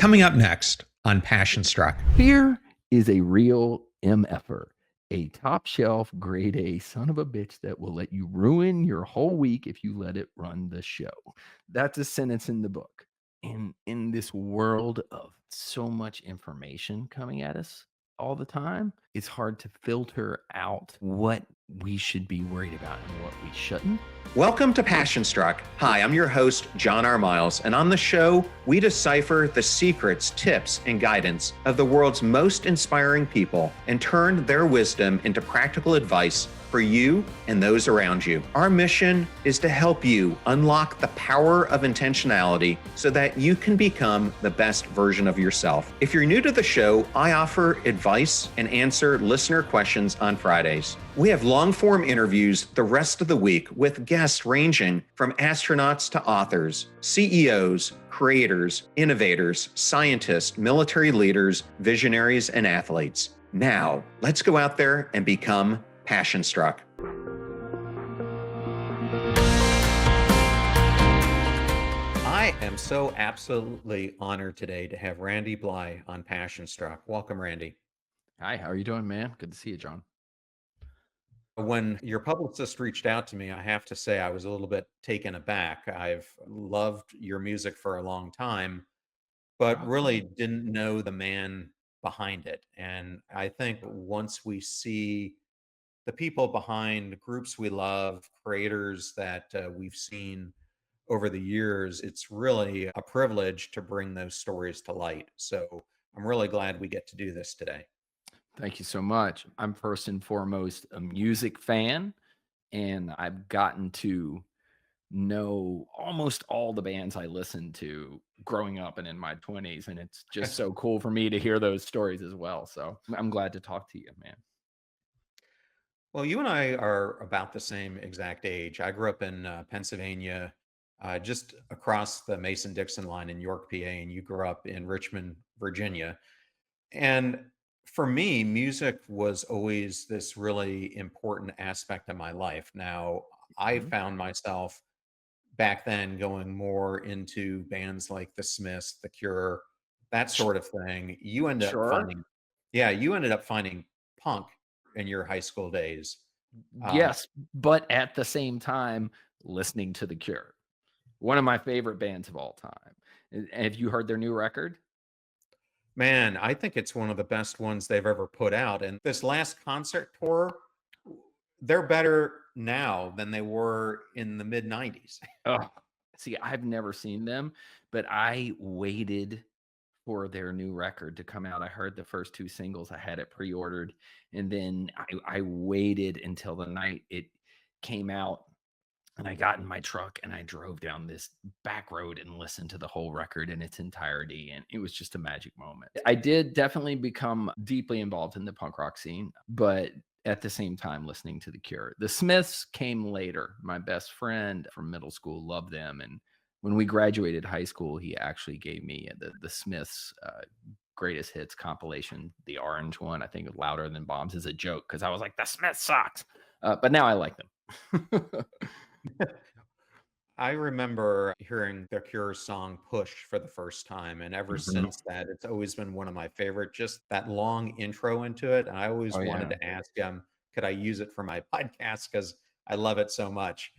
Coming up next on Passion Struck. Here is a real MFer, a top shelf grade A son of a bitch that will let you ruin your whole week if you let it run the show. That's a sentence in the book. And in this world of so much information coming at us all the time, it's hard to filter out what we should be worried about and what we shouldn't. Welcome to Passion Struck. Hi, I'm your host, John R. Miles, and on the show, we decipher the secrets, tips, and guidance of the world's most inspiring people and turn their wisdom into practical advice for you and those around you. Our mission is to help you unlock the power of intentionality so that you can become the best version of yourself. If you're new to the show, I offer advice and answer listener questions on Fridays. We have long-form interviews the rest of the week with guests ranging from astronauts to authors, CEOs, creators, innovators, scientists, military leaders, visionaries, and athletes. Now, let's go out there and become Passion Struck. I am so absolutely honored today to have Randy Blythe on Passion Struck. Welcome, Randy. Hi, how are you doing, man? Good to see you, John. When your publicist reached out to me, I have to say I was a little bit taken aback. I've loved your music for a long time, but really didn't know the man behind it. And I think once we see the people behind groups we love, creators that we've seen over the years, it's really a privilege to bring those stories to light. So I'm really glad we get to do this today. Thank you so much. I'm first and foremost a music fan, and I've gotten to know almost all the bands I listened to growing up and in my 20s. And it's just so cool for me to hear those stories as well. So I'm glad to talk to you, man. Well, you and I are about the same exact age. I grew up in Pennsylvania, just across the Mason-Dixon line in York, PA, and you grew up in Richmond, Virginia. And for me, music was always this really important aspect of my life. Now, I found myself back then going more into bands like The Smiths, The Cure, that sort of thing. You ended up finding, you ended up finding punk in your high school days. Yes, but at the same time, listening to The Cure, one of my favorite bands of all time. Have you heard their new record? Man, I think it's one of the best ones they've ever put out. And this last concert tour, they're better now than they were in the mid 90s. Oh, see, I've never seen them, but I waited for their new record to come out. I heard the first two singles, I had it pre-ordered, and then I waited until the night it came out, and I got in my truck and I drove down this back road and listened to the whole record in its entirety, and it was just a magic moment. I did definitely become deeply involved in the punk rock scene, but at the same time listening to The Cure. The Smiths came later. My best friend from middle school loved them, and when we graduated high school, he actually gave me the Smiths greatest hits compilation, the orange one. I think Louder Than Bombs is a joke because I was like, the Smiths sucks. But now I like them. I remember hearing the Cure song Push for the first time. And ever since that, it's always been one of my favorite, just that long intro into it. And I always wanted to ask him, could I use it for my podcast? Because I love it so much.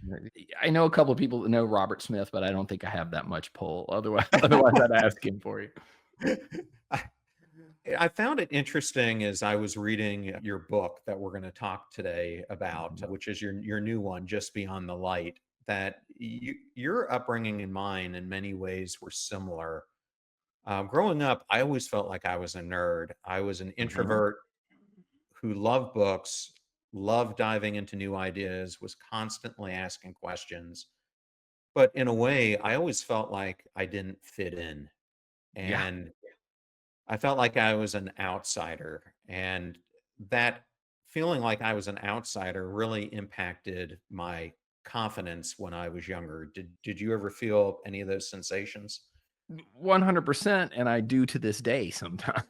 I know a couple of people that know Robert Smith, but I don't think I have that much pull. Otherwise I'd ask him for you. I found it interesting as I was reading your book that we're going to talk today about, which is your new one, Just Beyond the Light, that your upbringing and mine in many ways were similar. Growing up, I always felt like I was a nerd. I was an introvert who loved books, loved diving into new ideas, was constantly asking questions. But in a way, I always felt like I didn't fit in. And I felt like I was an outsider. And that feeling like I was an outsider really impacted my confidence when I was younger. Did you ever feel any of those sensations? 100%, and I do to this day sometimes.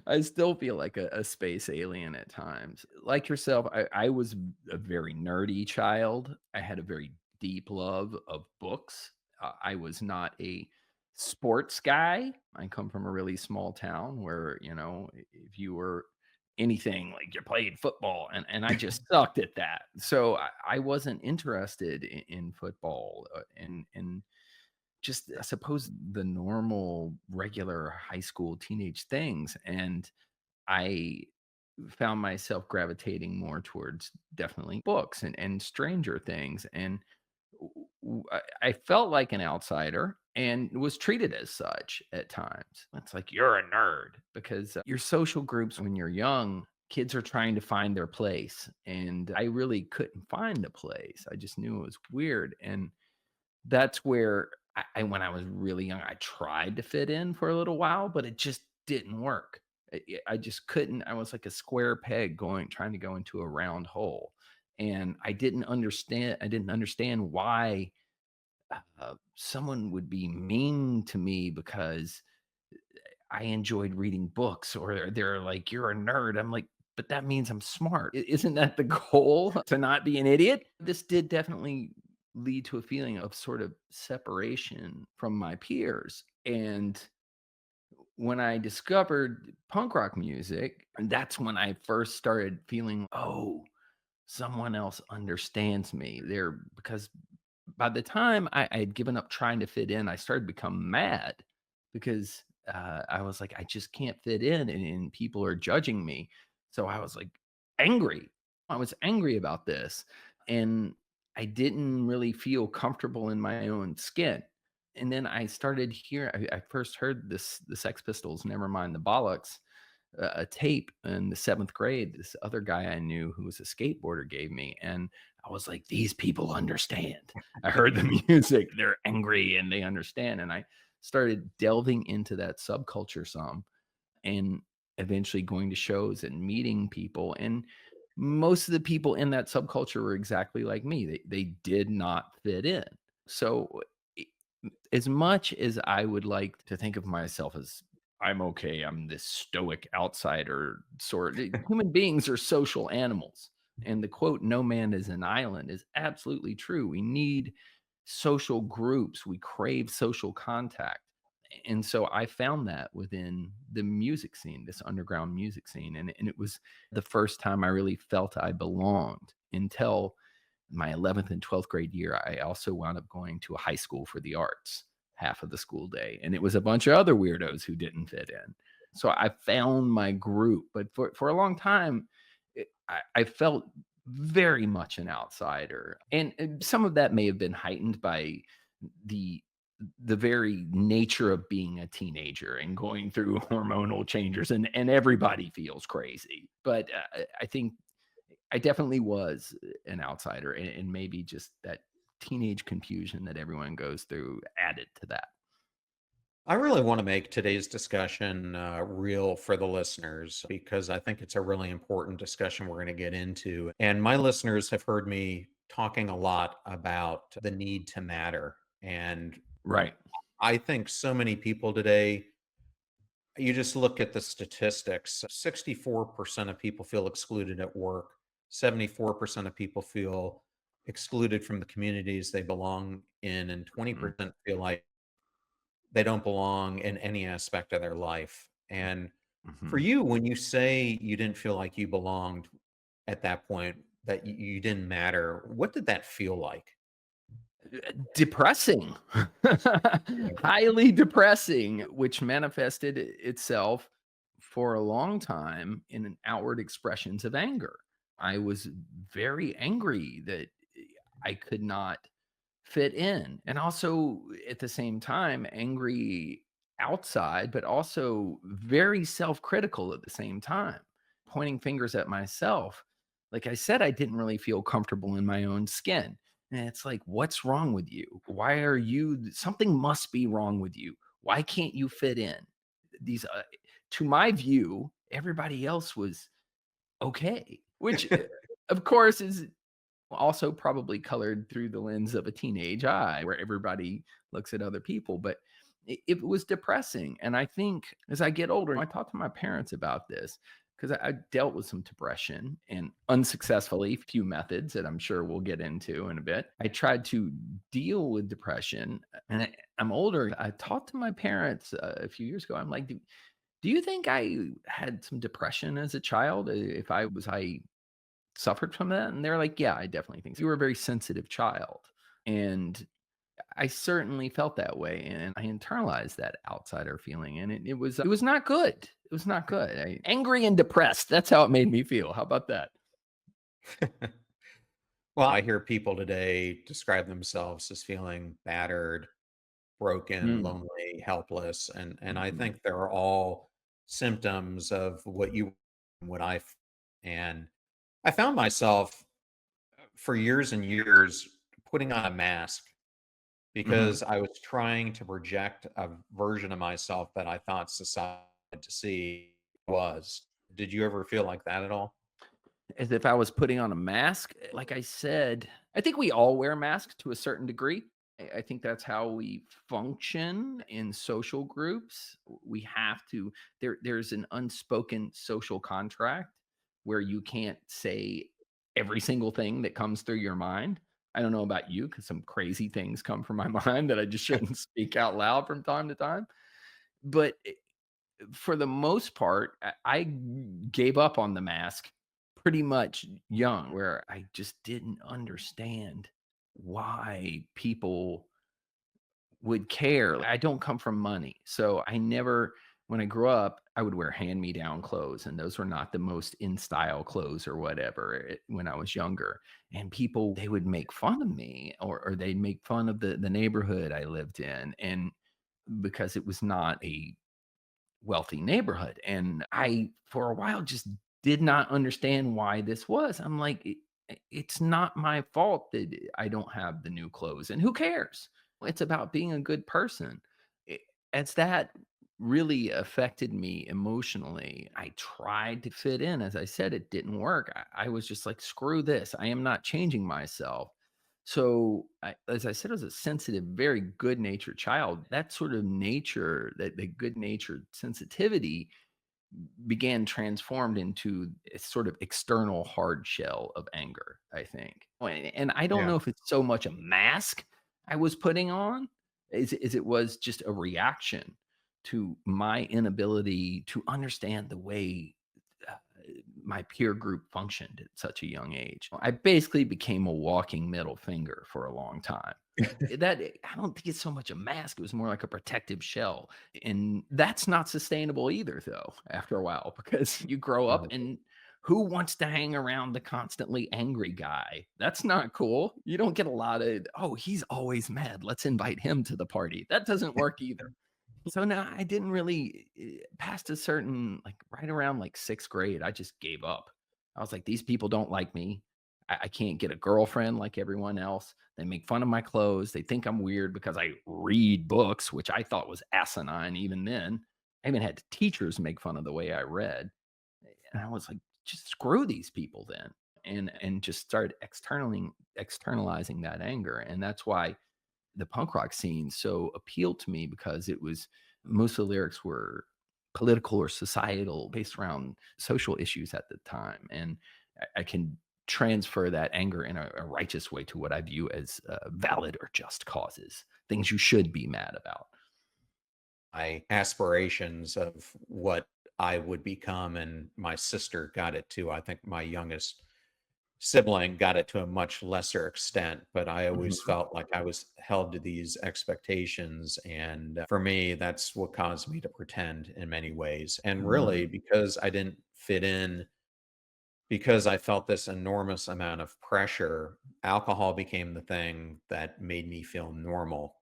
I still feel like a space alien at times. Like yourself, I was a very nerdy child. I had a very deep love of books. I was not a sports guy. I come from a really small town where, if you were anything like you played football, and I just sucked at that. So I wasn't interested in football, and just I suppose the normal regular high school teenage things. And I found myself gravitating more towards definitely books and Stranger Things. And I felt like an outsider and was treated as such at times. It's like, you're a nerd because your social groups when you're young, kids are trying to find their place. And I really couldn't find a place. I just knew it was weird. And that's where when I was really young, I tried to fit in for a little while, but it just didn't work. I just couldn't. I was like a square peg trying to go into a round hole. And I didn't understand why someone would be mean to me because I enjoyed reading books, or they're like, "You're a nerd." I'm like, "But that means I'm smart. Isn't that the goal to not be an idiot?" This did definitely lead to a feeling of sort of separation from my peers. And when I discovered punk rock music, and that's when I first started feeling, oh, someone else understands me there. Because by the time I had given up trying to fit in, I started to become mad because I was like, I just can't fit in, and people are judging me. So I was like angry. I was angry about this. And I didn't really feel comfortable in my own skin. And then I started hearing, I first heard the Sex Pistols, Never Mind the Bollocks, a tape in the seventh grade. This other guy I knew who was a skateboarder gave me. And I was like, these people understand. I heard the music, they're angry and they understand. And I started delving into that subculture some, and eventually going to shows and meeting people. And most of the people in that subculture were exactly like me. They did not fit in. So i- as much as I would like to think of myself as I'm okay, I'm this stoic outsider sort. Human beings are social animals. And the quote, no man is an island, is absolutely true. We need social groups, we crave social contact. And so I found that within the music scene, this underground music scene. And it was the first time I really felt I belonged until my 11th and 12th grade year. I also wound up going to a high school for the arts half of the school day. And it was a bunch of other weirdos who didn't fit in. So I found my group. But for a long time, I felt very much an outsider. And some of that may have been heightened by the the very nature of being a teenager and going through hormonal changes, and everybody feels crazy. But I think I definitely was an outsider, and maybe just that teenage confusion that everyone goes through added to that. I really want to make today's discussion real for the listeners because I think it's a really important discussion we're going to get into. And my listeners have heard me talking a lot about the need to matter. And Right. I think so many people today, you just look at the statistics 64% of people feel excluded at work, 74% of people feel excluded from the communities they belong in, and Mhm. 20% feel like they don't belong in any aspect of their life. And for Mhm. you, when you say you didn't feel like you belonged at that point, that you didn't matter, what did that feel like? Depressing, Yeah. highly depressing, which manifested itself for a long time in an outward expressions of anger. I was very angry that I could not fit in, and also at the same time angry outside, but also very self-critical at the same time, pointing fingers at myself. Like I said, I didn't really feel comfortable in my own skin. And it's like, what's wrong with you? Why are you something must be wrong with you? Why can't you fit in? These To my view, everybody else was okay, which of course is also probably colored through the lens of a teenage eye where everybody looks at other people. But it was depressing. And I think as I get older, I talk to my parents about this because I dealt with some depression and unsuccessfully, few methods that I'm sure we'll get into in a bit. I tried to deal with depression, and I'm older. I talked to my parents a few years ago. I'm like, do you think I had some depression as a child? If I suffered from that? And they're like, yeah, I definitely think so. You were a very sensitive child. And I certainly felt that way, and I internalized that outsider feeling, and it was not good. It was not good. Angry and depressed. That's how it made me feel. How about that? Well, I hear people today describe themselves as feeling battered, broken, Mm, lonely, helpless, and I mhm, think they're all symptoms of what and I found myself for years and years putting on a mask mhm. because I was trying to project a version of myself that I thought society had to see was. Did you ever feel like that at all? As if I was putting on a mask. Like I said, I think we all wear masks to a certain degree. I think that's how we function in social groups. We have to there's an unspoken social contract where you can't say every single thing that comes through your mind. I don't know about you, because some crazy things come from my mind that I just shouldn't speak out loud from time to time. But for the most part, I gave up on the mask pretty much young, where I just didn't understand why people would care. I don't come from money. So I never, when I grew up, I would wear hand me down clothes, and those were not the most in style clothes or whatever when I was younger. And people, they would make fun of me, or they'd make fun of the neighborhood I lived in. And because it was not a wealthy neighborhood. And I, for a while, just did not understand why this was. I'm like, it's not my fault that I don't have the new clothes. And who cares? It's about being a good person. It- As that really affected me emotionally, I tried to fit in. As I said, it didn't work. I was just like, screw this. I am not changing myself. So, as I said, I was a sensitive, very good natured child. That sort of nature, that the good natured sensitivity began transformed into a sort of external hard shell of anger, I think. And I don't Yeah. know if it's so much a mask I was putting on as it was just a reaction to my inability to understand the way uh, my peer group functioned at such a young age. I basically became a walking middle finger for a long time. I don't think it's so much a mask, it was more like a protective shell. And that's not sustainable either, though, after a while, because you grow up, Right. and who wants to hang around the constantly angry guy? That's not cool. You don't get a lot of, oh, he's always mad. Let's invite him to the party. That doesn't work either. So now I didn't really, past a certain, like right around like sixth grade, I just gave up. I was like, these people don't like me. I can't get a girlfriend like everyone else. They make fun of my clothes. They think I'm weird because I read books, which I thought was asinine even then. I even had teachers make fun of the way I read. And I was like, just screw these people then. And just started externalizing that anger. And that's why the punk rock scene so appealed to me, because it was, most of the lyrics were political or societal, based around social issues at the time. And I can transfer that anger in a righteous way to what I view as valid or just causes, things you should be mad about. My aspirations of what I would become, and my sister got it too. I think my youngest sibling got it to a much lesser extent, but I always Mhm, felt like I was held to these expectations. And for me, that's what caused me to pretend in many ways. And really, mm, because I didn't fit in, because I felt this enormous amount of pressure, alcohol became the thing that made me feel normal.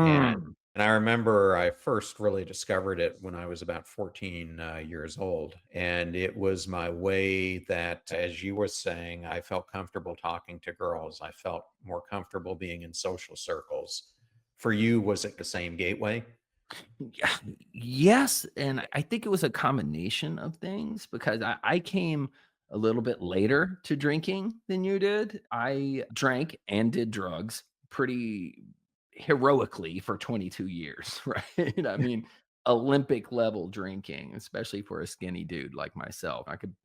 And mm. and I remember I first really discovered it when I was about 14 years old. And it was my way that, as you were saying, I felt comfortable talking to girls. I felt more comfortable being in social circles. For you, was it the same gateway? Yeah, yes, and I think it was a combination of things, because I came a little bit later to drinking than you did. I drank and did drugs pretty heroically for 22 years, right? I mean, Olympic level drinking, especially for a skinny dude like myself. I could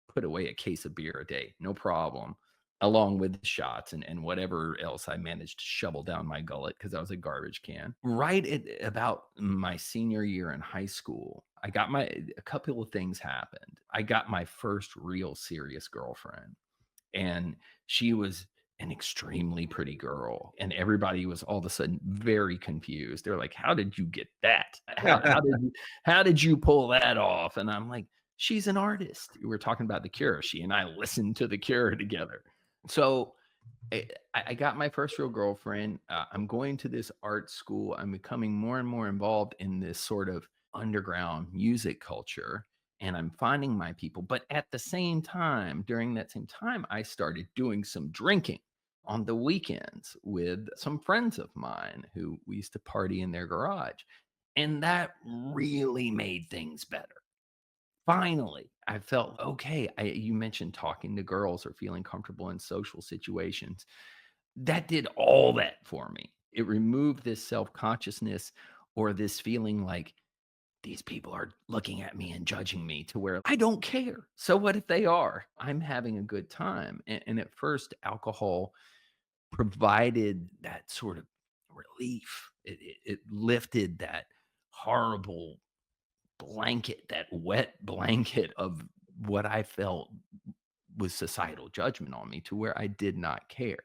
put away a case of beer a day, no problem, along with shots and whatever else I managed to shovel down my gullet because I was a garbage can. Right at about my senior year in high school, a couple of things happened. I got my first real serious girlfriend, and she was an extremely pretty girl, and everybody was all of a sudden very confused. They're like, "How did you get that? How did you pull that off?" And I'm like, "She's an artist." We're talking about The Cure. She and I listened to The Cure together. So I got my first real girlfriend. I'm going to this art school. I'm becoming more and more involved in this sort of underground music culture, and I'm finding my people. But at the same time, during that same time, I started doing some drinking on the weekends with some friends of mine who we used to party in their garage. And that really made things better. Finally, I felt okay. You mentioned talking to girls or feeling comfortable in social situations. That did all that for me. It removed this self-consciousness or this feeling like these people are looking at me and judging me to where I don't care. So what if they are? I'm having a good time. And at first, alcohol provided that sort of relief. It lifted that horrible blanket, that wet blanket of what I felt was societal judgment on me to where I did not care.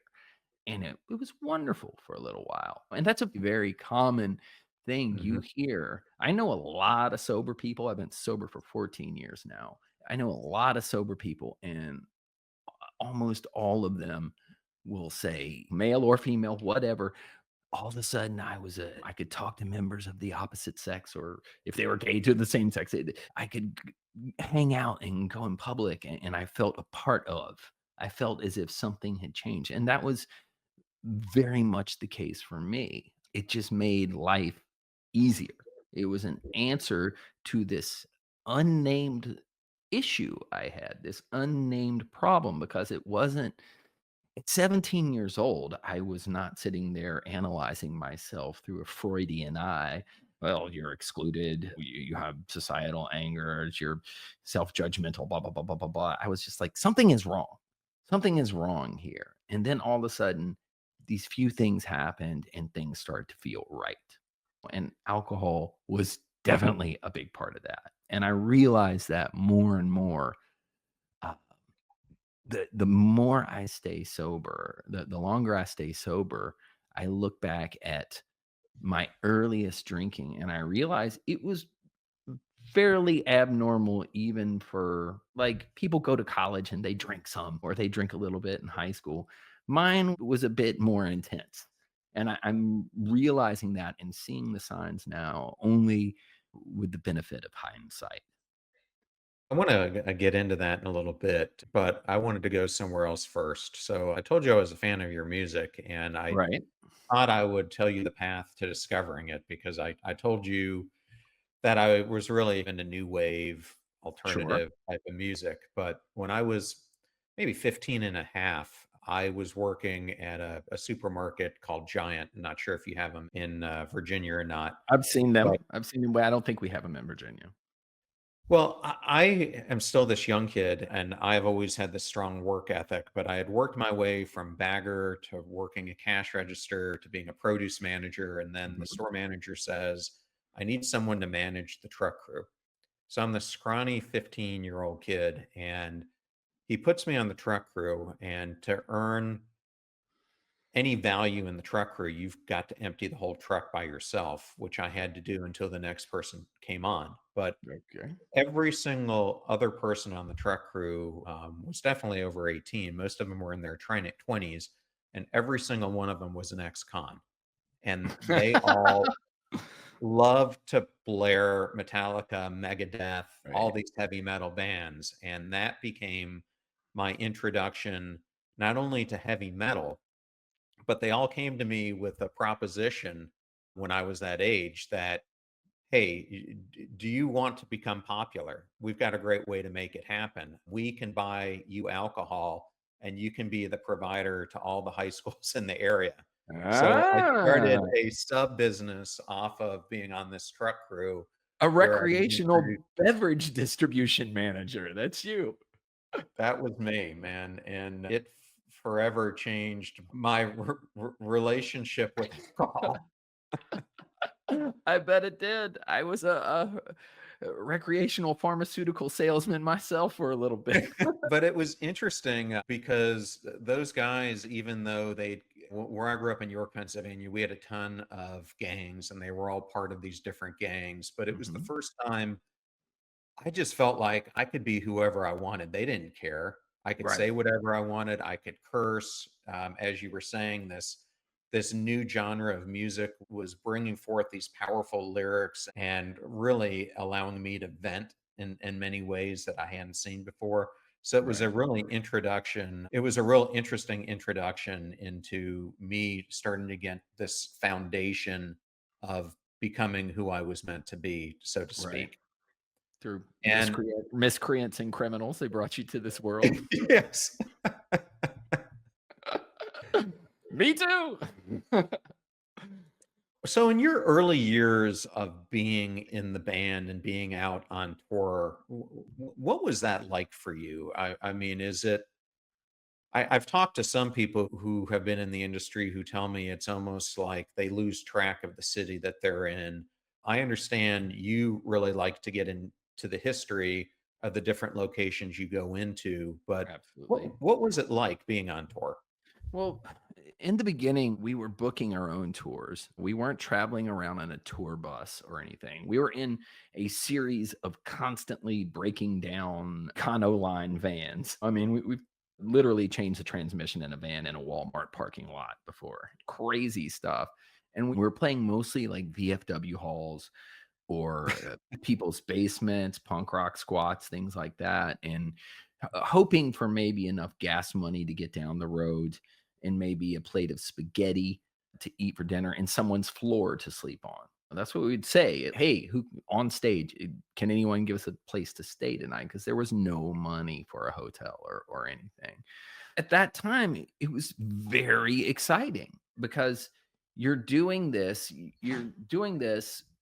And it was wonderful for a little while. And that's a very common thing you Mhm. hear. I know a lot of sober people. I've been sober for 14 years now. I know a lot of sober people, and almost all of them will say, male or female, whatever, all of a sudden I could talk to members of the opposite sex, or if they were gay, to the same sex. I could hang out and go in public, and I felt a part of. I felt as if something had changed, and that was very much the case for me. It just made life easier. It was an answer to this unnamed issue I had, this unnamed problem, because it wasn't at 17 years old, I was not sitting there analyzing myself through a Freudian eye. Well, you're excluded. You have societal anger. You're self-judgmental, blah, blah, blah, blah, blah, blah. I was just like, something is wrong. Something is wrong here. And then all of a sudden, these few things happened and things started to feel right. And alcohol was definitely a big part of that. And I realized that more and more. uh, the more I stay sober, the longer I stay sober, I look back at my earliest drinking and I realize it was fairly abnormal even for like people go to college and they drink some or they drink a little bit in high school. Mine was a bit more intense. And I'm realizing that and seeing the signs now only with the benefit of hindsight. I want to get into that in a little bit, but I wanted to go somewhere else first. So I told you I was a fan of your music, and I Right. thought I would tell you the path to discovering it because I told you that I was really into new wave, Sure. alternative type of music. But when I was maybe 15 and a half, I was working at a supermarket called Giant. Not sure if you have them in Virginia or not. I've seen But them. I've seen them, but I don't think we have them in Virginia. well, I am still this young kid, and I've always had this strong work ethic, but I had worked my way from bagger to working a cash register to being a produce manager. And then the Mhm. store manager says, I need someone to manage the truck crew. So I'm this scrawny 15-year-old kid, and he puts me on the truck crew. And to earn any value in the truck crew, you've got to empty the whole truck by yourself, which I had to do until the next person came on. But Okay. every single other person on the truck crew was definitely over 18. Most of them were in their 20s, and every single one of them was an ex-con. And they all loved to blare Metallica, Megadeth, all Right. these heavy metal bands. And that became my introduction not only to heavy metal, but they all came to me with a proposition when I was that age that, hey, do you want to become popular? We've got a great way to make it happen. We can buy you alcohol and you can be the provider to all the high schools in the area. So I Ah, started a sub business off of being on this truck crew a where I would recreational introduce. beverage distribution manager. That's you. That was me, man, and it forever changed my relationship with alcohol. I bet it did. I was a recreational pharmaceutical salesman myself for a little bit. But it was interesting, because those guys, even though where I grew up in York, Pennsylvania, we had a ton of gangs, and they were all part of these different gangs, but it was the Mhm. first time I just felt like I could be whoever I wanted. They didn't care. I could Right, say whatever I wanted. I could curse. As you were saying, this new genre of music was bringing forth these powerful lyrics and really allowing me to vent in many ways that I hadn't seen before. So it was a right, really introduction. It was a real interesting introduction into me starting to get this foundation of becoming who I was meant to be, so to right. speak. Through And miscreants and criminals, they brought you to this world. yes. Me too. So in your early years of being in the band and being out on tour, what was that like for you? I mean, I've talked to some people who have been in the industry who tell me it's almost like they lose track of the city that they're in. I understand you really like to get into the history of the different locations you go into, but Absolutely. what was it like being on tour? Well, in the beginning, we were booking our own tours. We weren't traveling around on a tour bus or anything. We were in a series of constantly breaking down Cono line vans. I mean, we've literally changed the transmission in a van in a Walmart parking lot before. Crazy stuff. And we were playing mostly like VFW halls or people's basements, punk rock squats, things like that, and hoping for maybe enough gas money to get down the road and maybe a plate of spaghetti to eat for dinner and someone's floor to sleep on. That's what we'd say. Hey, who on stage? Can anyone give us a place to stay tonight? Because there was no money for a hotel or anything. At that time, it was very exciting because you're doing this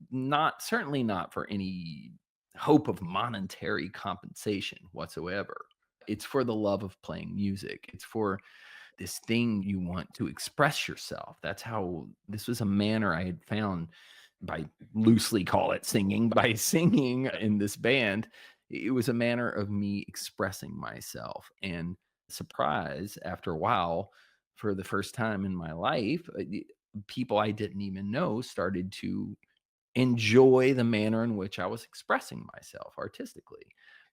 not certainly not for any hope of monetary compensation whatsoever. It's for the love of playing music. It's for this thing you want to express yourself. That's how this was a manner I had found by loosely call it singing, by singing in this band. It was a manner of me expressing myself and surprise after a while for the first time in my life, people I didn't even know started to enjoy the manner in which I was expressing myself artistically.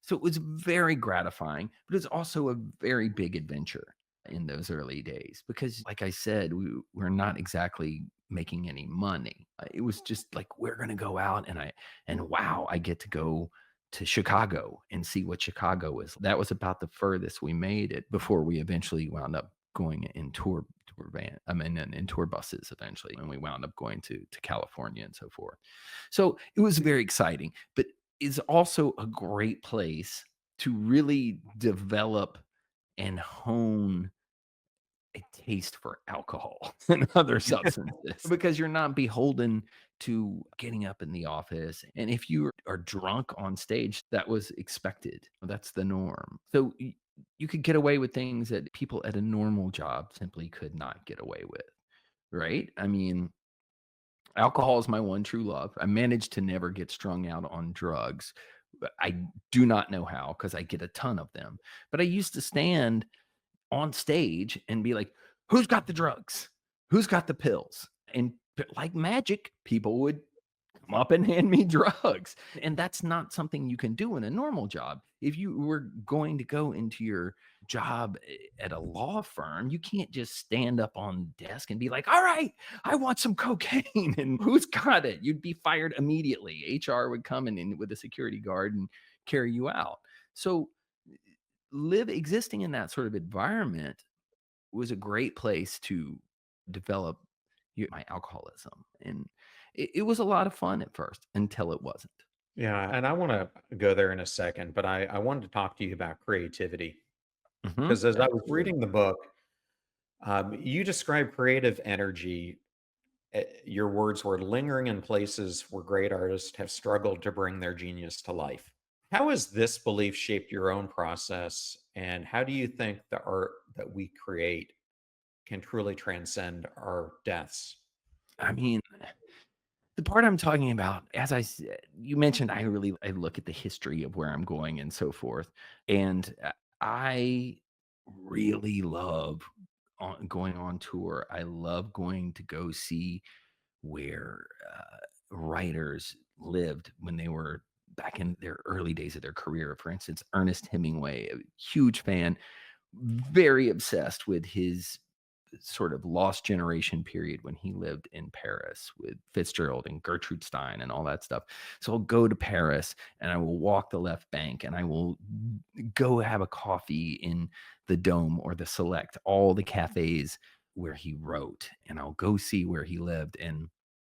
So it was very gratifying, but it was also a very big adventure in those early days because, like I said, we're not exactly making any money. It was just like we're going to go out and wow, I get to go to Chicago and see what Chicago is. That was about the furthest we made it before we eventually wound up going in tour van. I mean, in tour buses eventually, and we wound up going to California and so forth. So it was very exciting, but it's also a great place to really develop and hone a taste for alcohol and other substances because you're not beholden to getting up in the office. And if you are drunk on stage, that was expected. That's the norm. So you could get away with things that people at a normal job simply could not get away with. Right. I mean, alcohol is my one true love. I managed to never get strung out on drugs. But I do not know how because I get a ton of them. But I used to stand on stage and be like, "Who's got the drugs? Who's got the pills?" And like magic, people would come up and hand me drugs. And that's not something you can do in a normal job. If you were going to go into your job at a law firm, you can't just stand up on the desk and be like, "All right, I want some cocaine." And who's got it? You'd be fired immediately. HR would come in with a security guard and carry you out. So live existing in that sort of environment was a great place to develop my alcoholism. And it was a lot of fun at first until it wasn't. Yeah, and I want to go there in a second, but I wanted to talk to you about creativity Mhm. because as I was Absolutely. reading the book, You describe creative energy. Your words were lingering in places where great artists have struggled to bring their genius to life. How has this belief shaped your own process? And how do you think the art that we create can truly transcend our deaths? I mean, the part I'm talking about, as I said, you mentioned, I look at the history of where I'm going and so forth, and I really love going on tour. I love going to go see where writers lived when they were back in their early days of their career. For instance, Ernest Hemingway, a huge fan, very obsessed with his sort of lost generation period when he lived in Paris with Fitzgerald and Gertrude Stein and all that stuff. So I'll go to Paris and I will walk the left bank and I will go have a coffee in the Dome or the Select, all the cafes where he wrote, and I'll go see where he lived. And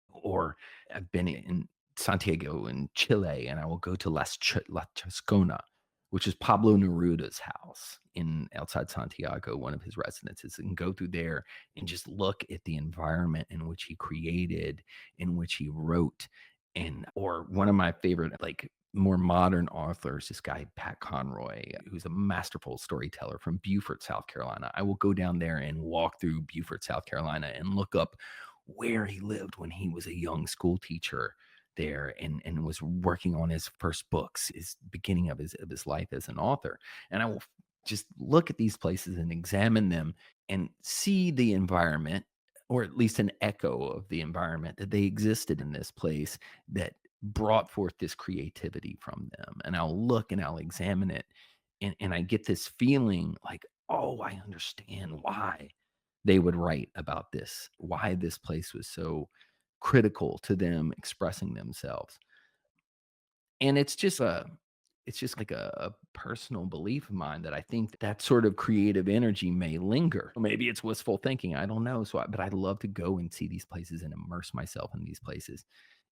or I've been in Santiago in Chile, and I will go to La Chascona, which is Pablo Neruda's house in outside Santiago, one of his residences, and go through there and just look at the environment in which he created, in which he wrote. And or one of my favorite, like more modern authors, this guy Pat Conroy, who's a masterful storyteller from Beaufort, South Carolina. I will go down there and walk through Beaufort, South Carolina, and look up where he lived when he was a young school teacher there and was working on his first books, his beginning of his life as an author. And I will just look at these places and examine them and see the environment, or at least an echo of the environment that they existed in this place that brought forth this creativity from them. And I'll look and I'll examine it. And I get this feeling like, oh, I understand why they would write about this, why this place was so critical to them expressing themselves. And it's just like a personal belief of mine that I think that sort of creative energy may linger. Maybe it's wistful thinking. I don't know. But I love to go and see these places and immerse myself in these places.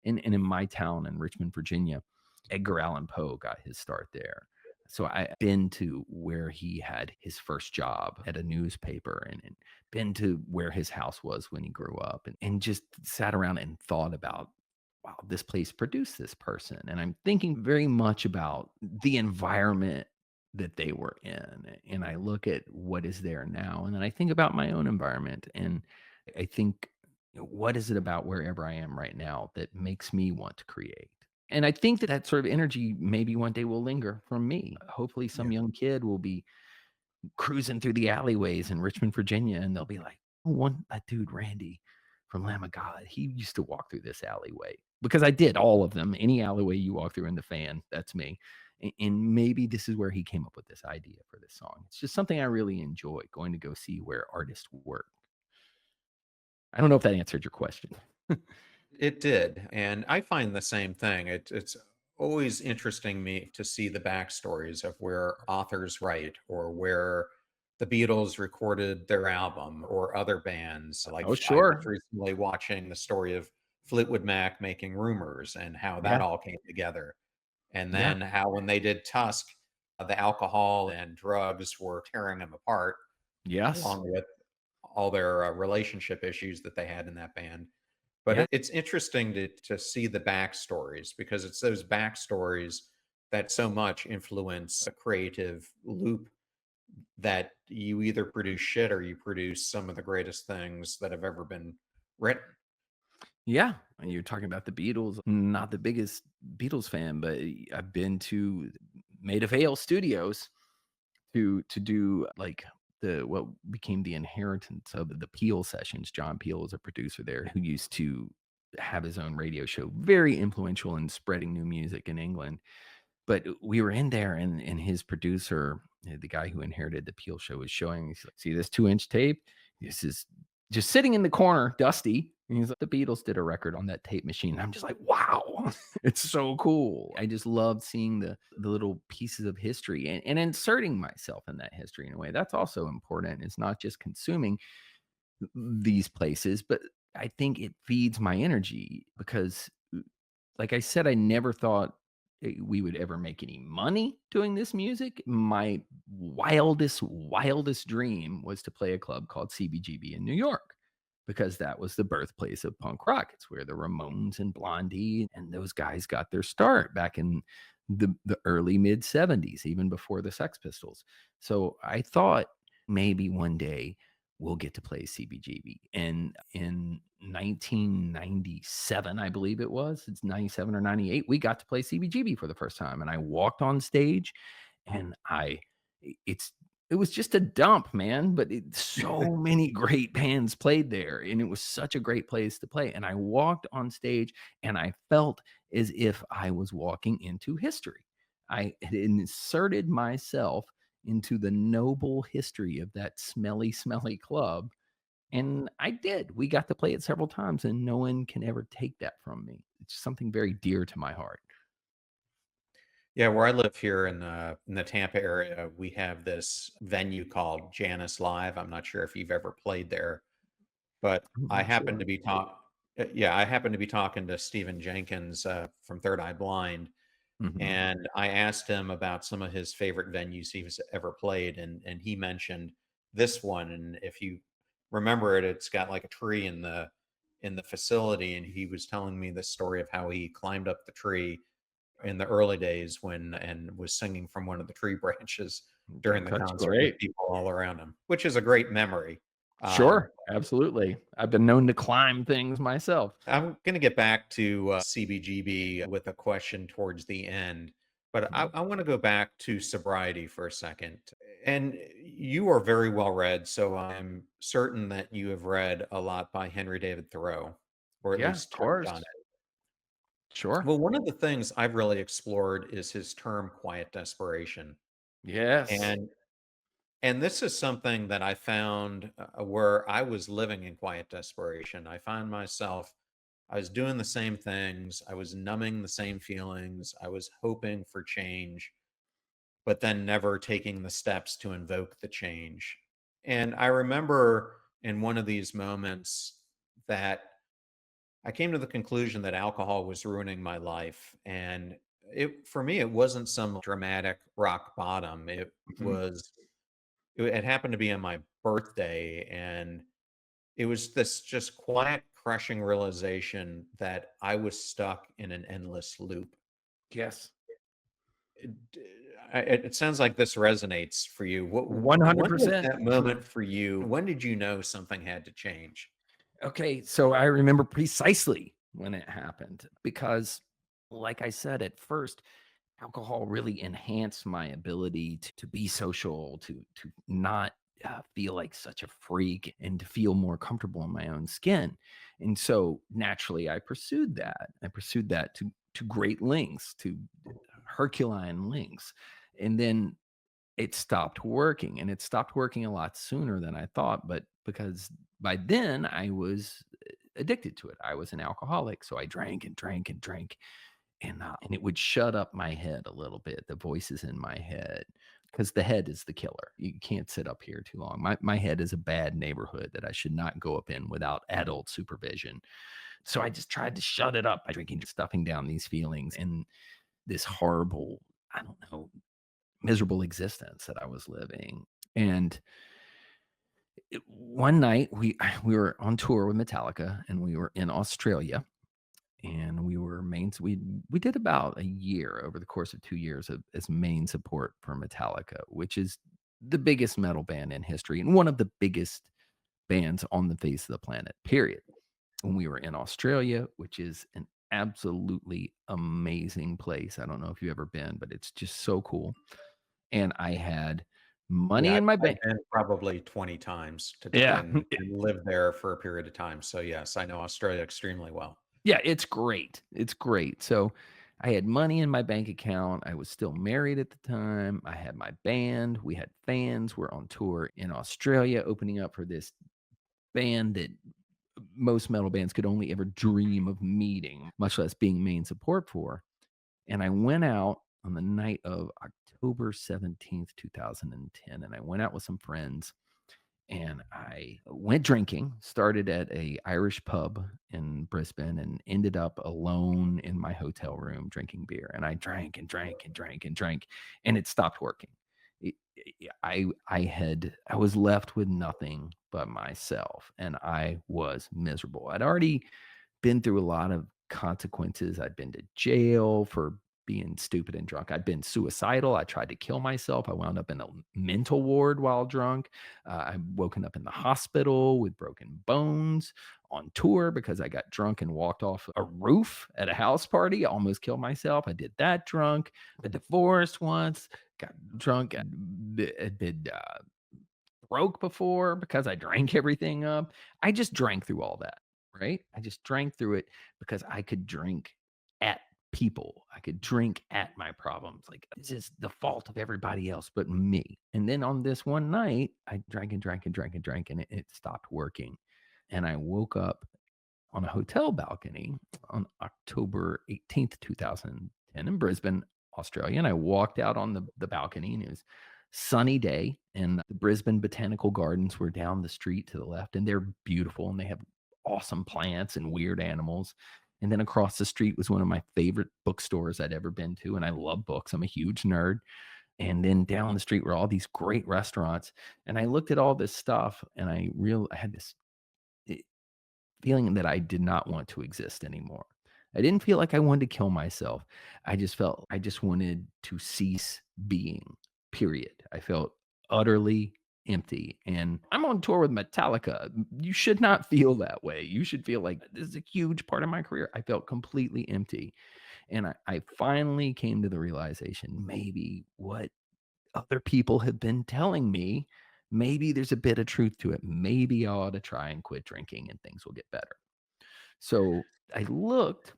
And in my town in Richmond, Virginia, Edgar Allan Poe got his start there. So I've been to where he had his first job at a newspaper, and been to where his house was when he grew up, and just sat around and thought about, wow, this place produced this person. And I'm thinking very much about the environment that they were in. And I look at what is there now. And then I think about my own environment. And I think, what is it about wherever I am right now that makes me want to create? And I think that that sort of energy maybe one day will linger from me. Hopefully, Yeah. some young kid will be cruising through the alleyways in Richmond, Virginia, and they'll be like, "Oh, one that dude Randy from Lamb of God, he used to walk through this alleyway." Because I did all of them. Any alleyway you walk through in the fan, that's me. And maybe this is where he came up with this idea for this song. It's just something I really enjoy, going to go see where artists work. I don't know if that answered your question. It did, and I find the same thing. It's always interesting me to see the backstories of where authors write or where the Beatles recorded their album or other bands. Like Oh, I was sure. recently watching the story of Fleetwood Mac making Rumors and how that Yeah. all came together. And Yeah. then how when they did Tusk, the alcohol and drugs were tearing them apart, Yes. along with all their relationship issues that they had in that band. But Yeah. it's interesting to see the backstories because it's those backstories that so much influence a creative loop that you either produce shit or you produce some of the greatest things that have ever been written. Yeah, and you're talking about the Beatles. Not the biggest Beatles fan, but I've been to Maida Vale Studios to do like the what became the inheritance of the Peel sessions. John Peel is a producer there who used to have his own radio show, very influential in spreading new music in England. But we were in there, and his producer, the guy who inherited the Peel show, was showing, he's like, "See this 2-inch tape? This is just sitting in the corner, dusty." And he's like, "The Beatles did a record on that tape machine." I'm just like, "Wow, it's so cool." I just love seeing the little pieces of history, and inserting myself in that history in a way. That's also important. It's not just consuming these places, but I think it feeds my energy because, like I said, I never thought we would ever make any money doing this music. My wildest dream was to play a club called CBGB in New York because that was the birthplace of punk rock. It's where the Ramones and Blondie and those guys got their start back in the early mid 70s, even before the Sex Pistols. So I thought maybe one day we'll get to play CBGB. And in 1997, I believe it's 97 or 98, we got to play CBGB for the first time. And I walked on stage and it's, it was just a dump, man, but so many great bands played there and it was such a great place to play. And I walked on stage and I felt as if I was walking into history. I had inserted myself into the noble history of that smelly, smelly club. And I did. We got to play it several times, and no one can ever take that from me. It's something very dear to my heart. Yeah, where I live here in the Tampa area, we have this venue called Janus Live. I'm not sure if you've ever played there, but I'm I not happen sure. to be yeah, I happen to be talking to Stephen Jenkins from Third Eye Blind, Mhm. and I asked him about some of his favorite venues he's ever played, and he mentioned this one. And if you remember it, it's got like a tree in the facility, and he was telling me the story of how he climbed up the tree in the early days and was singing from one of the tree branches during the That's concert with great. people all around him, which is a great memory. Um, Sure, absolutely. I've been known to climb things myself. I'm going to get back to CBGB with a question towards the end, but I, Mhm. I want to go back to sobriety for a second. And you are very well read, so I'm certain that you have read a lot by Henry David Thoreau, or at Yeah, of least touched on course. it. Sure. Well, one of the things I've really explored is his term quiet desperation. Yes. And this is something that I found where I was living in quiet desperation. I found myself, I was doing the same things, I was numbing the same feelings, I was hoping for change, but then never taking the steps to invoke the change. And I remember in one of these moments that I came to the conclusion that alcohol was ruining my life. And it, for me, it wasn't some dramatic rock bottom. Mhm. Was, it happened to be on my birthday. And it was this just quiet, crushing realization that I was stuck in an endless loop. Yes. It, it sounds like this resonates for you. When was 100%. that moment for you? When did you know something had to change? Okay, so I remember precisely when it happened because, like I said at first, alcohol really enhanced my ability to be social, to not feel like such a freak, and to feel more comfortable in my own skin. And so naturally, I pursued that. I pursued that to great lengths, to Herculean lengths, and then it stopped working, and it stopped working a lot sooner than I thought, but because by then I was addicted to it. I was an alcoholic, so I drank and drank and drank, and it would shut up my head a little bit, the voices in my head, because the head is the killer. You can't sit up here too long. My head is a bad neighborhood that I should not go up in without adult supervision. So I just tried to shut it up by drinking, stuffing down these feelings and this horrible, I don't know, miserable existence that I was living. And one night we were on tour with Metallica and we were in Australia and we were we did about a year over the course of 2 years as main support for Metallica, which is the biggest metal band in history and one of the biggest bands on the face of the planet. Period. When we were in Australia, which is an absolutely amazing place. I don't know if you've ever been, but it's just so cool. And I had Yeah, money I've in my I've bank. been probably 20 times Yeah. and lived there for a period of time. So, yes, I know Australia extremely well. Yeah, it's great. It's great. So I had money in my bank account. I was still married at the time. I had my band. We had fans. We're on tour in Australia, opening up for this band that most metal bands could only ever dream of meeting, much less being main support for. And I went out on the night of October 17th, 2010, and I went out with some friends and I went drinking, started at a Irish pub in Brisbane and ended up alone in my hotel room drinking beer. And I drank and drank and drank and drank, and it stopped working. I was left with nothing but myself, and I was miserable. I'd already been through a lot of consequences. I'd been to jail for being stupid and drunk. I'd been suicidal. I tried to kill myself. I wound up in a mental ward while drunk. I woken up in the hospital with broken bones on tour because I got drunk and walked off a roof at a house party. I almost killed myself. I did that drunk. I divorced once. Got drunk. Had been broke before because I drank everything up. I just drank through all that, right? I just drank through it because I could drink at people. I could drink at my problems. Like, this is the fault of everybody else but me. And then on this one night, I drank and drank and drank and drank, and it stopped working. And I woke up on a hotel balcony on October 18th, 2010 in Brisbane, Australia. And I walked out on the balcony, and it was sunny day, and the Brisbane Botanical Gardens were down the street to the left, and they're beautiful, and they have awesome plants and weird animals. And then across the street was one of my favorite bookstores I'd ever been to, and I love books. I'm a huge nerd. And then down the street were all these great restaurants. And I looked at all this stuff, and I had this feeling that I did not want to exist anymore. I didn't feel like I wanted to kill myself. I just felt I just wanted to cease being, period. I felt utterly empty. And I'm on tour with Metallica. You should not feel that way. You should feel like this is a huge part of my career. I felt completely empty. And I finally came to the realization maybe what other people have been telling me, maybe there's a bit of truth to it. Maybe I ought to try and quit drinking and things will get better. So I looked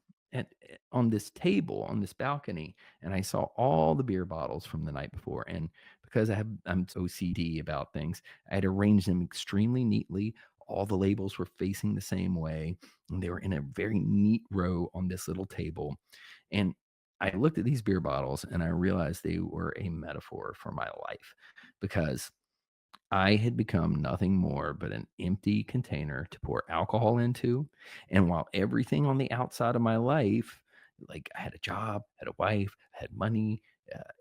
on this table on this balcony, and I saw all the beer bottles from the night before. And because I'm OCD about things, I had arranged them extremely neatly. All the labels were facing the same way, and they were in a very neat row on this little table. And I looked at these beer bottles, and I realized they were a metaphor for my life, because I had become nothing more but an empty container to pour alcohol into. And while everything on the outside of my life, like I had a job, had a wife, had money,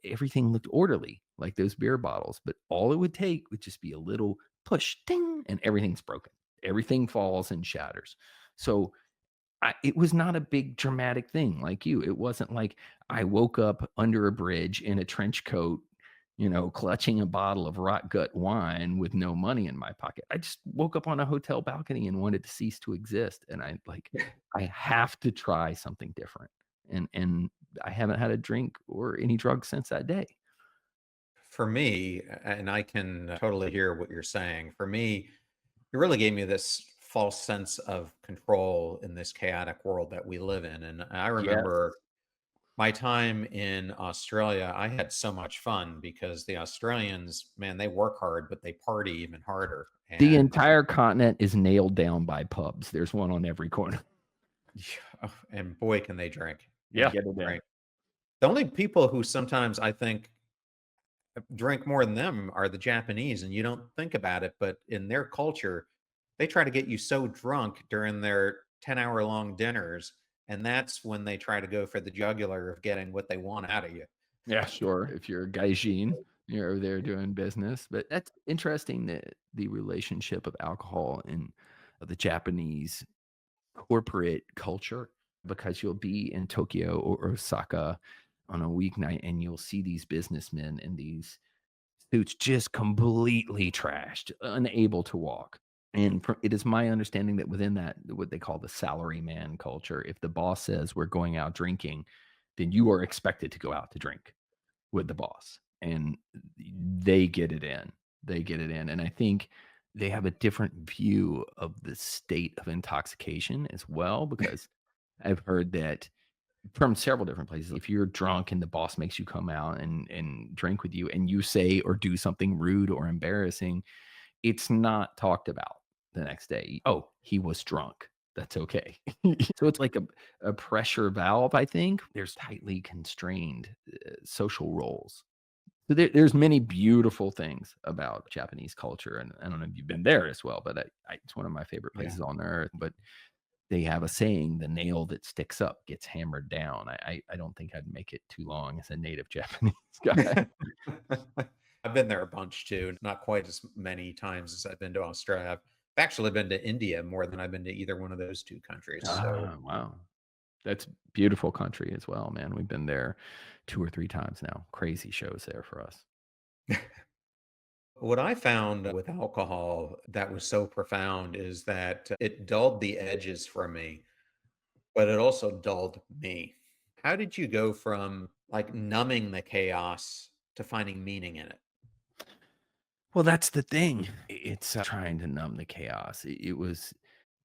everything looked orderly, like those beer bottles. But all it would take would just be a little push, ding, and everything's broken. Everything falls and shatters. So it was not a big dramatic thing like you. It wasn't like I woke up under a bridge in a trench coat, clutching a bottle of rot gut wine with no money in my pocket. I just woke up on a hotel balcony and wanted to cease to exist. And I have to try something different. And I haven't had a drink or any drugs since that day. For me, and I can totally hear what you're saying. For me, it really gave me this false sense of control in this chaotic world that we live in. And I Yes. remember my time in Australia, I had so much fun because the Australians, man, they work hard, but they party even harder. The And entire continent is nailed down by pubs. There's one on every corner. and boy, can they drink Yeah. and Get it in. drink. The only people who sometimes I think drink more than them are the Japanese, and you don't think about it, but in their culture, they try to get you so drunk during their 10-hour long dinners, and that's when they try to go for the jugular of getting what they want out of you. Yeah, sure. If you're a gaijin, you're over there doing business. But that's interesting, that the relationship of alcohol in the Japanese corporate culture, because you'll be in Tokyo or Osaka on a weeknight, and you'll see these businessmen in these suits just completely trashed, unable to walk. And it is my understanding that within that, what they call the salary man culture, if the boss says we're going out drinking, then you are expected to go out to drink with the boss. And they get it in. They get it in. And I think they have a different view of the state of intoxication as well, because I've heard that from several different places. If you're drunk and the boss makes you come out and drink with you, and you say or do something rude or embarrassing, it's not talked about the next day. Oh, he was drunk. That's okay. So it's like a pressure valve, I think. There's tightly constrained social roles. So there's many beautiful things about Japanese culture, and I don't know if you've been there as well, but it's one of my favorite Yeah. places on earth. But they have a saying, "The nail that sticks up gets hammered down." I don't think I'd make it too long as a native Japanese guy. I've been there a bunch too, not quite as many times as I've been to Australia. I've actually been to India more than I've been to either one of those 2 countries, so Ah, wow. That's beautiful country as well, man. We've been there 2 or 3 times now. Crazy shows there for us. what I found with alcohol that was so profound is that it dulled the edges for me, but it also dulled me. How did you go from, like, numbing the chaos to finding meaning in it? Well, that's the thing. It's trying to numb the chaos. It was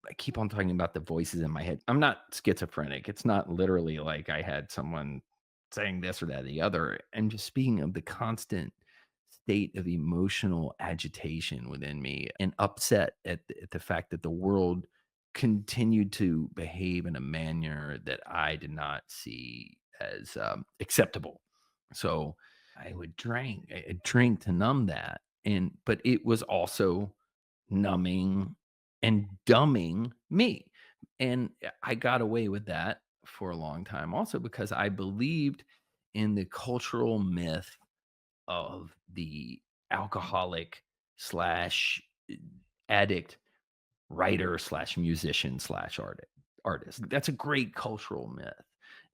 I keep on talking about the voices in my head. I'm not schizophrenic. It's not literally like I had someone saying this or that or the other. I'm just speaking of the constant state of emotional agitation within me and upset at the fact that the world continued to behave in a manner that I did not see as acceptable. So I would drink to numb that. But it was also numbing and dumbing me. And I got away with that for a long time also because I believed in the cultural myth of the alcoholic slash addict writer slash musician slash artist. That's a great cultural myth.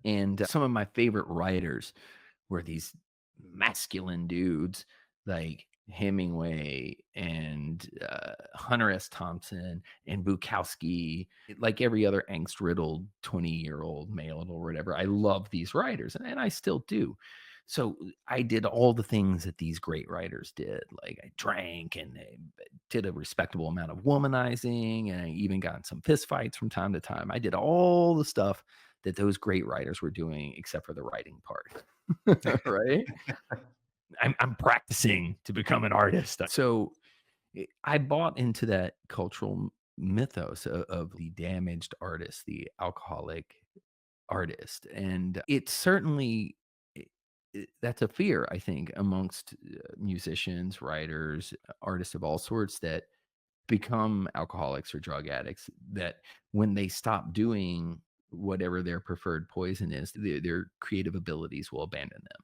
And some of my favorite writers were these masculine dudes like Hemingway and Hunter S. Thompson and Bukowski, like every other angst riddled 20-year-old male or whatever. I love these writers and I still do. So I did all the things that these great writers did. Like I drank and I did a respectable amount of womanizing and I even got in some fist fights from time to time. I did all the stuff that those great writers were doing except for the writing part. Right? I'm practicing to become an artist. So I bought into that cultural mythos of the damaged artist, the alcoholic artist. And it's certainly that's a fear, I think, amongst musicians, writers, artists of all sorts that become alcoholics or drug addicts that when they stop doing whatever their preferred poison is, their creative abilities will abandon them.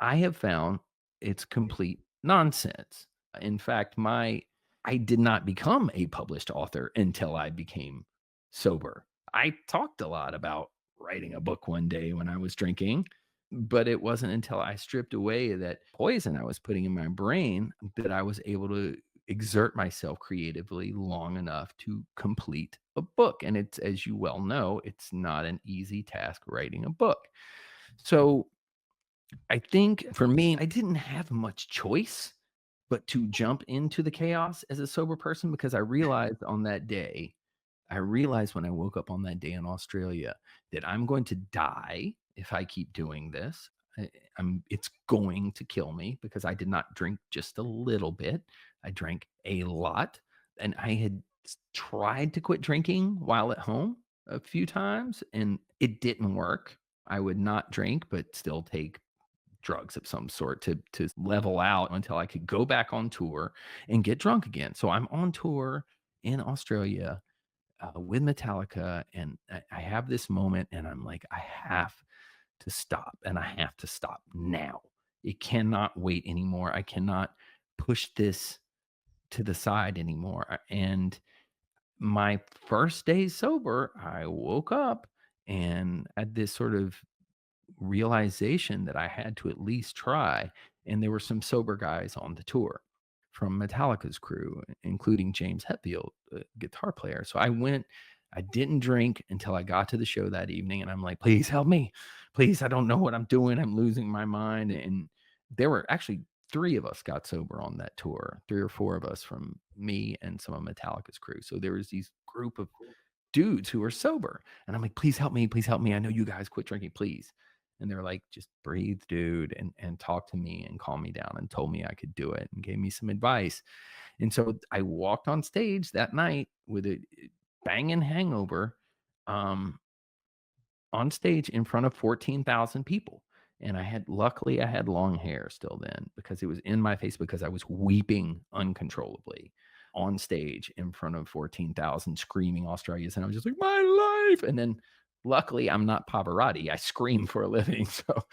I have found it's complete nonsense. In fact, my I did not become a published author until I became sober. I talked a lot about writing a book one day when I was drinking, but it wasn't until I stripped away that poison I was putting in my brain that I was able to exert myself creatively long enough to complete a book. And it's, as you well know, it's not an easy task writing a book. So I think for me, I didn't have much choice but to jump into the chaos as a sober person because I realized when I woke up on that day in Australia that I'm going to die if I keep doing this. It's going to kill me because I did not drink just a little bit. I drank a lot and I had tried to quit drinking while at home a few times and it didn't work. I would not drink, but still take drugs of some sort to level out until I could go back on tour and get drunk again. So I'm on tour in Australia with Metallica, and I have this moment, and I'm like, I have to stop, and I have to stop now. It cannot wait anymore. I cannot push this to the side anymore. And my first day sober, I woke up and had this sort of realization that I had to at least try, and there were some sober guys on the tour from Metallica's crew, including James Hetfield, the guitar player. So I went, I didn't drink until I got to the show that evening, and I'm like, "Please help me. Please, I don't know what I'm doing. I'm losing my mind." And there were actually 3 of us got sober on that tour, 3 or 4 of us from me and some of Metallica's crew. So there was these group of dudes who were sober. And I'm like, please help me. Please help me. I know you guys quit drinking, please. And they're like, just breathe, dude, and talk to me and calm me down and told me I could do it and gave me some advice. And so I walked on stage that night with a banging hangover um, on stage in front of 14,000 people. And luckily I had long hair still then because it was in my face because I was weeping uncontrollably on stage in front of 14,000 screaming Australians. And I was just like, my life. And then luckily I'm not Pavarotti. I scream for a living. So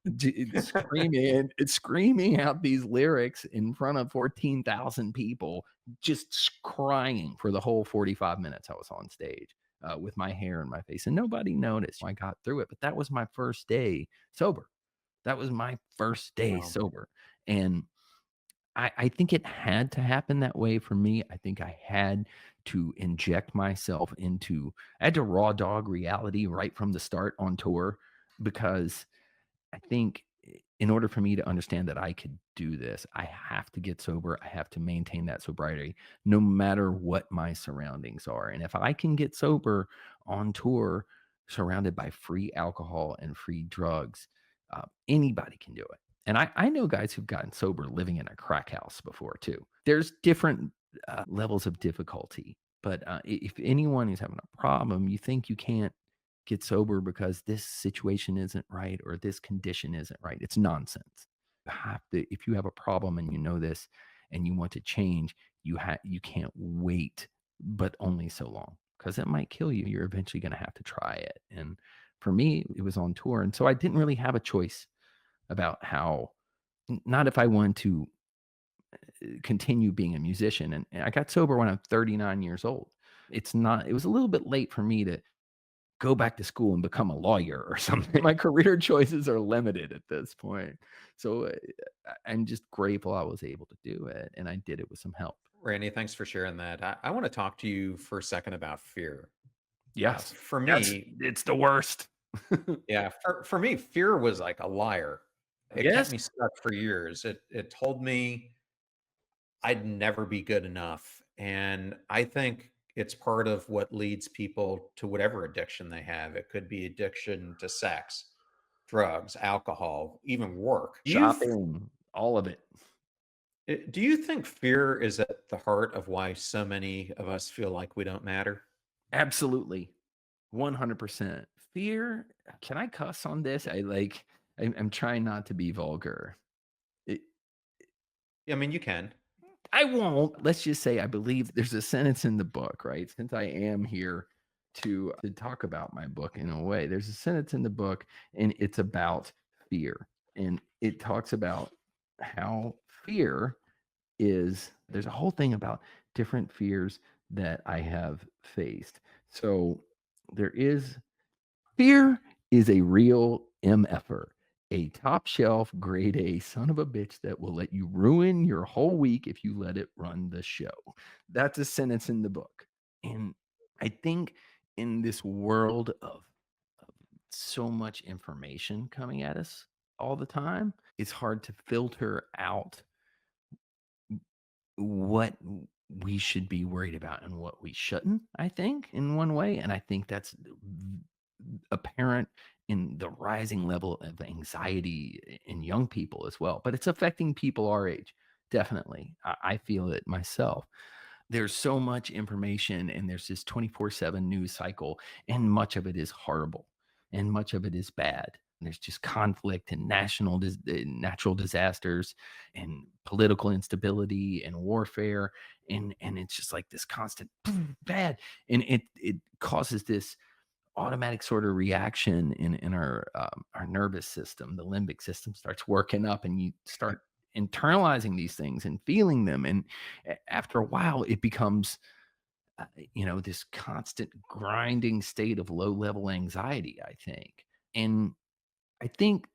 it's screaming out these lyrics in front of 14,000 people, just crying for the whole 45 minutes I was on stage with my hair in my face. And nobody noticed. I got through it. But that was my first day sober. That was my first day Wow. sober. And I think it had to happen that way for me. I think I had to inject myself I had to raw dog reality right from the start on tour because I think in order for me to understand that I could do this, I have to get sober. I have to maintain that sobriety no matter what my surroundings are. And if I can get sober on tour, surrounded by free alcohol and free drugs, anybody can do it. And I know guys who've gotten sober living in a crack house before too. There's different levels of difficulty. But if anyone is having a problem, you think you can't get sober because this situation isn't right or this condition isn't right. It's nonsense. If you have a problem and you know this and you want to change, you can't wait, but only so long because it might kill you. You're eventually going to have to try it. And for me, it was on tour. And so I didn't really have a choice about not if I wanted to continue being a musician. And I got sober when I'm 39 years old. It was a little bit late for me to go back to school and become a lawyer or something. My career choices are limited at this point. So I'm just grateful I was able to do it. And I did it with some help. Randy, thanks for sharing that. I want to talk to you for a second about fear. Yes. For me, It's the worst. yeah, for me, fear was like a liar. It kept Yes. me stuck for years. It told me I'd never be good enough. And I think it's part of what leads people to whatever addiction they have. It could be addiction to sex, drugs, alcohol, even work. Shopping, all of it. Do you think fear is at the heart of why so many of us feel like we don't matter? Absolutely. 100%. Fear. Can I cuss on this? I'm trying not to be vulgar. It, I mean, you can. I won't. Let's just say I believe there's a sentence in the book, right? Since I am here to talk about my book in a way, there's a sentence in the book and it's about fear. And it talks about how fear there's a whole thing about different fears that I have faced. So fear is a real MFer, a top shelf grade A son of a bitch that will let you ruin your whole week if you let it run the show. That's a sentence in the book. And I think in this world of so much information coming at us all the time, it's hard to filter out what we should be worried about and what we shouldn't, I think, in one way. And I think that's apparent in the rising level of anxiety in young people as well. But it's affecting people our age, definitely. I feel it myself. There's so much information and there's this 24/7 news cycle, and much of it is horrible and much of it is bad. And there's just conflict and natural disasters and political instability and warfare. And it's just like this constant bad. And it causes this automatic sort of reaction in our nervous system. The limbic system starts working up and you start internalizing these things and feeling them. And after a while, it becomes, this constant grinding state of low level anxiety, I think. And I think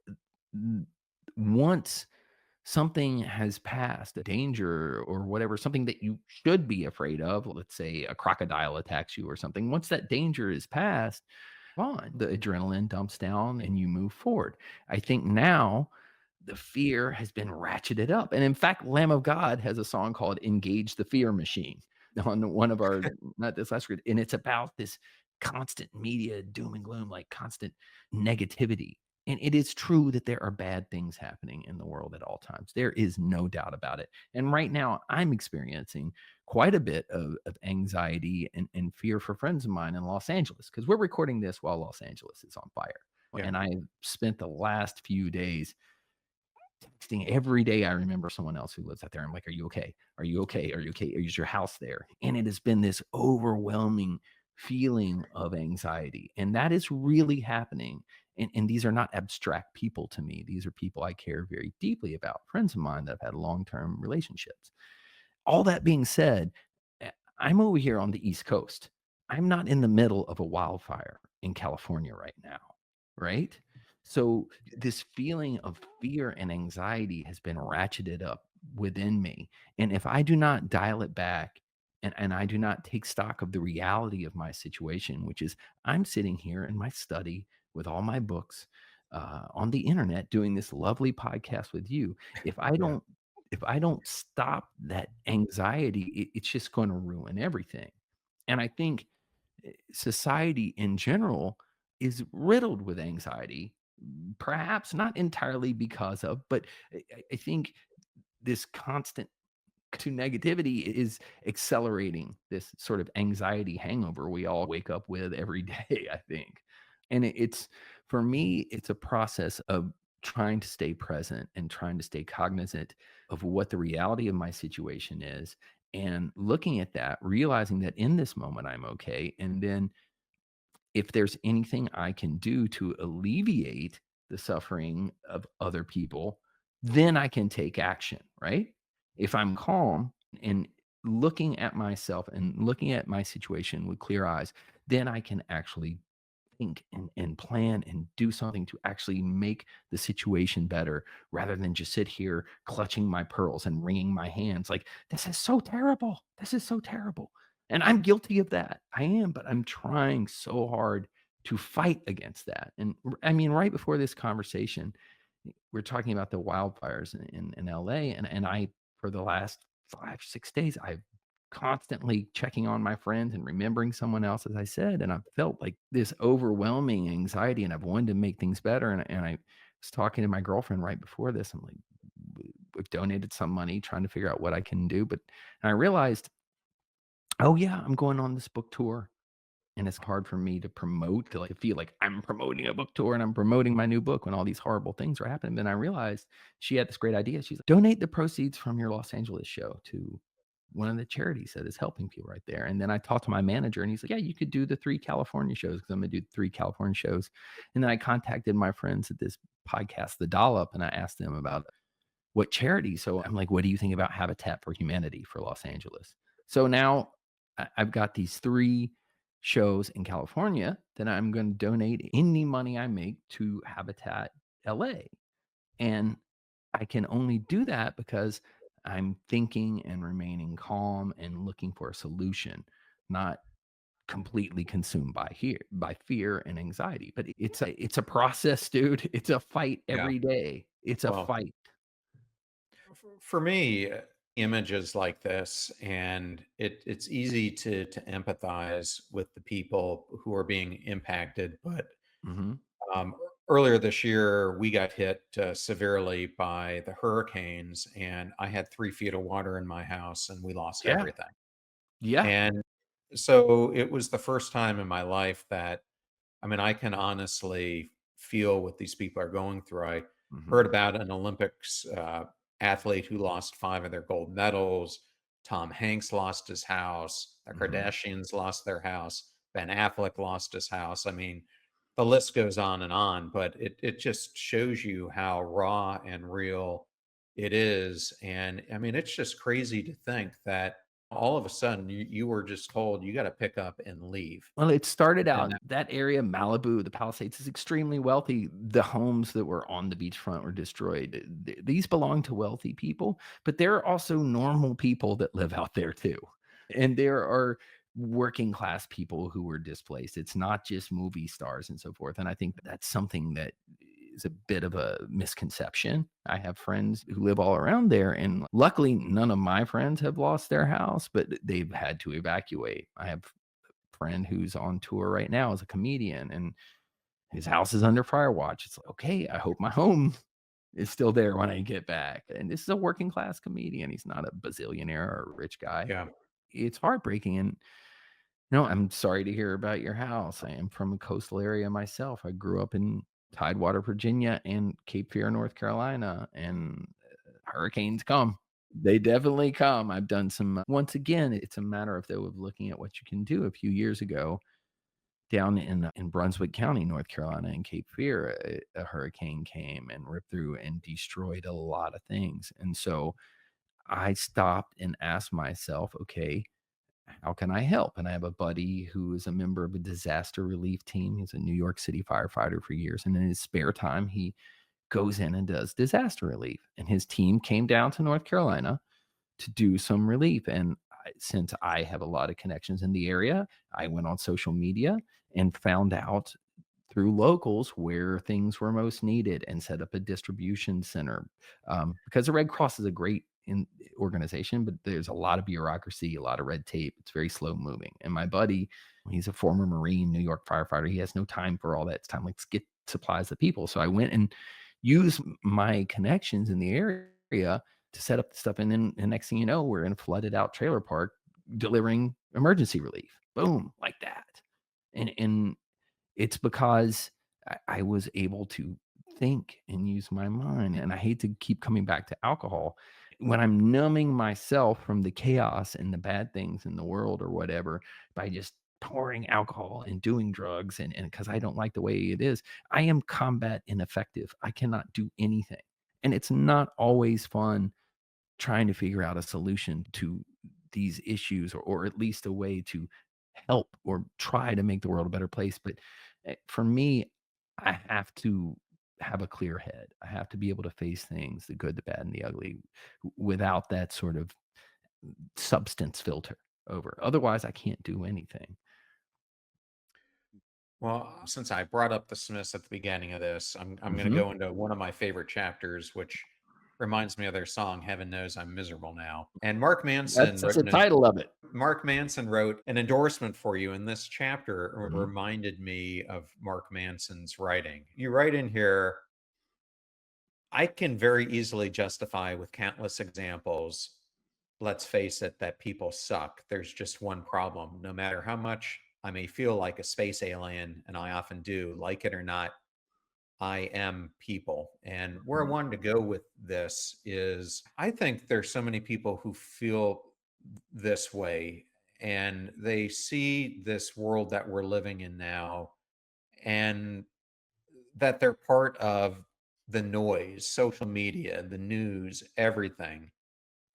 once something has passed, a danger or whatever, something that you should be afraid of, let's say a crocodile attacks you or something, once that danger is passed, on, the adrenaline dumps down and you move forward. I think now the fear has been ratcheted up. And in fact, Lamb of God has a song called Engage the Fear Machine on one of our, not this last grid. And it's about this constant media doom and gloom, like constant negativity. And it is true that there are bad things happening in the world at all times. There is no doubt about it. And right now, I'm experiencing quite a bit of anxiety and fear for friends of mine in Los Angeles because we're recording this while Los Angeles is on fire. Yeah. And I spent the last few days texting every day. I remember someone else who lives out there. I'm like, "Are you okay? Are you okay? Are you okay? Is your house there?" And it has been this overwhelming feeling of anxiety, and that is really happening. And these are not abstract people to me. These are people I care very deeply about, friends of mine that I've had long-term relationships. All that being said, I'm over here on the East Coast. I'm not in the middle of a wildfire in California right now, right? So this feeling of fear and anxiety has been ratcheted up within me. And if I do not dial it back and I do not take stock of the reality of my situation, which is I'm sitting here in my study with all my books on the internet doing this lovely podcast with you. If I Yeah. don't if I don't stop that anxiety, it's just going to ruin everything. And I think society in general is riddled with anxiety, perhaps not entirely because of, but I think this constant to negativity is accelerating this sort of anxiety hangover we all wake up with every day, I think. And it's for me, it's a process of trying to stay present and trying to stay cognizant of what the reality of my situation is and looking at that, realizing that in this moment I'm okay. And then if there's anything I can do to alleviate the suffering of other people, then I can take action, right? If I'm calm and looking at myself and looking at my situation with clear eyes, then I can actually think and plan and do something to actually make the situation better rather than just sit here clutching my pearls and wringing my hands like, this is so terrible. This is so terrible. And I'm guilty of that. I am, but I'm trying so hard to fight against that. And I mean, right before this conversation, we're talking about the wildfires in LA. And I, for the last 5, 6 days, I've constantly checking on my friends and remembering someone else, as I said, and I felt like this overwhelming anxiety, and I've wanted to make things better. And I was talking to my girlfriend right before this. I'm like, we've donated some money trying to figure out what I can do, but and I realized, oh yeah, I'm going on this book tour, and it's hard for me to promote to like feel like I'm promoting a book tour and I'm promoting my new book when all these horrible things are happening. Then I realized she had this great idea. She's like, donate the proceeds from your Los Angeles show to one of the charities that is helping people right there. And then I talked to my manager and he's like, yeah, you could do the 3 California shows because I'm going to do 3 California shows. And then I contacted my friends at this podcast, The Dollop, and I asked them about what charity. So I'm like, what do you think about Habitat for Humanity for Los Angeles? So now I've got these 3 shows in California that I'm going to donate any money I make to Habitat LA. And I can only do that because I'm thinking and remaining calm and looking for a solution, not completely consumed by fear and anxiety. But it's a process, dude. It's a fight Yeah. every day. It's a Well, fight. for me, images like this, and it's easy to empathize with the people who are being impacted. But Mhm. um, earlier this year, we got hit severely by the hurricanes, and I had 3 feet of water in my house, and we lost Yeah. everything. Yeah. And so it was the first time in my life that, I mean, I can honestly feel what these people are going through. I Mhm. heard about an Olympics athlete who lost 5 of their gold medals. Tom Hanks lost his house. The Mhm. Kardashians lost their house. Ben Affleck lost his house. I mean, the list goes on and on, but it just shows you how raw and real it is. And I mean, it's just crazy to think that all of a sudden you were just told you got to pick up and leave. Well, it started And out that area, Malibu, the Palisades is extremely wealthy. The homes that were on the beachfront were destroyed. These belong to wealthy people, but there are also normal people that live out there too. And there are working class people who were displaced. It's not just movie stars and so forth. And I think that's something that is a bit of a misconception. I have friends who live all around there, and luckily, none of my friends have lost their house, but they've had to evacuate. I have friend who's on tour right now as a comedian and his house is under fire watch. It's like, okay, I hope my home is still there when I get back. And this is a working class comedian. He's not a bazillionaire or a rich guy. yeah. It's heartbreaking. And no, I'm sorry to hear about your house. I am from a coastal area myself. I grew up in Tidewater, Virginia, and Cape Fear, North Carolina, and hurricanes come. They definitely come. I've done some once again, it's a matter of though of looking at what you can do. A few years ago, down in Brunswick County, North Carolina, in Cape Fear, a hurricane came and ripped through and destroyed a lot of things. And so I stopped and asked myself, okay, how can I help? And I have a buddy who is a member of a disaster relief team. He's a New York City firefighter for years. And in his spare time, he goes in and does disaster relief. And his team came down to North Carolina to do some relief. And since I have a lot of connections in the area, I went on social media and found out through locals where things were most needed and set up a distribution center. Because the Red Cross is a great organization, but there's a lot of bureaucracy, a lot of red tape. It's very slow moving. And my buddy, he's a former Marine, New York firefighter. He has no time for all that. It's time like get supplies to people. So I went and used my connections in the area to set up the stuff. And then the next thing you know, we're in a flooded out trailer park delivering emergency relief. Boom, like that. And it's because I was able to think and use my mind, and I hate to keep coming back to alcohol. When I'm numbing myself from the chaos and the bad things in the world or whatever by just pouring alcohol and doing drugs and because I don't like the way it is, I am combat ineffective. I cannot do anything. And it's not always fun trying to figure out a solution to these issues or at least a way to help or try to make the world a better place. But for me, I have to have a clear head. I have to be able to face things, the good, the bad, and the ugly, without that sort of substance filter over. Otherwise, I can't do anything. Well, since I brought up the Smiths at the beginning of this, I'm going to Mhm. go into one of my favorite chapters, which reminds me of their song "Heaven Knows I'm Miserable Now." And That's the title of it. Mark Manson wrote an endorsement for you, and this chapter Mhm. reminded me of Mark Manson's writing. You write in here, I can very easily justify with countless examples, let's face it, that people suck. There's just one problem. No matter how much I may feel like a space alien, and I often do, like it or not, I am people. And where I Mhm. wanted to go with this is I think there's so many people who feel this way and they see this world that we're living in now and that they're part of the noise, social media, the news, everything.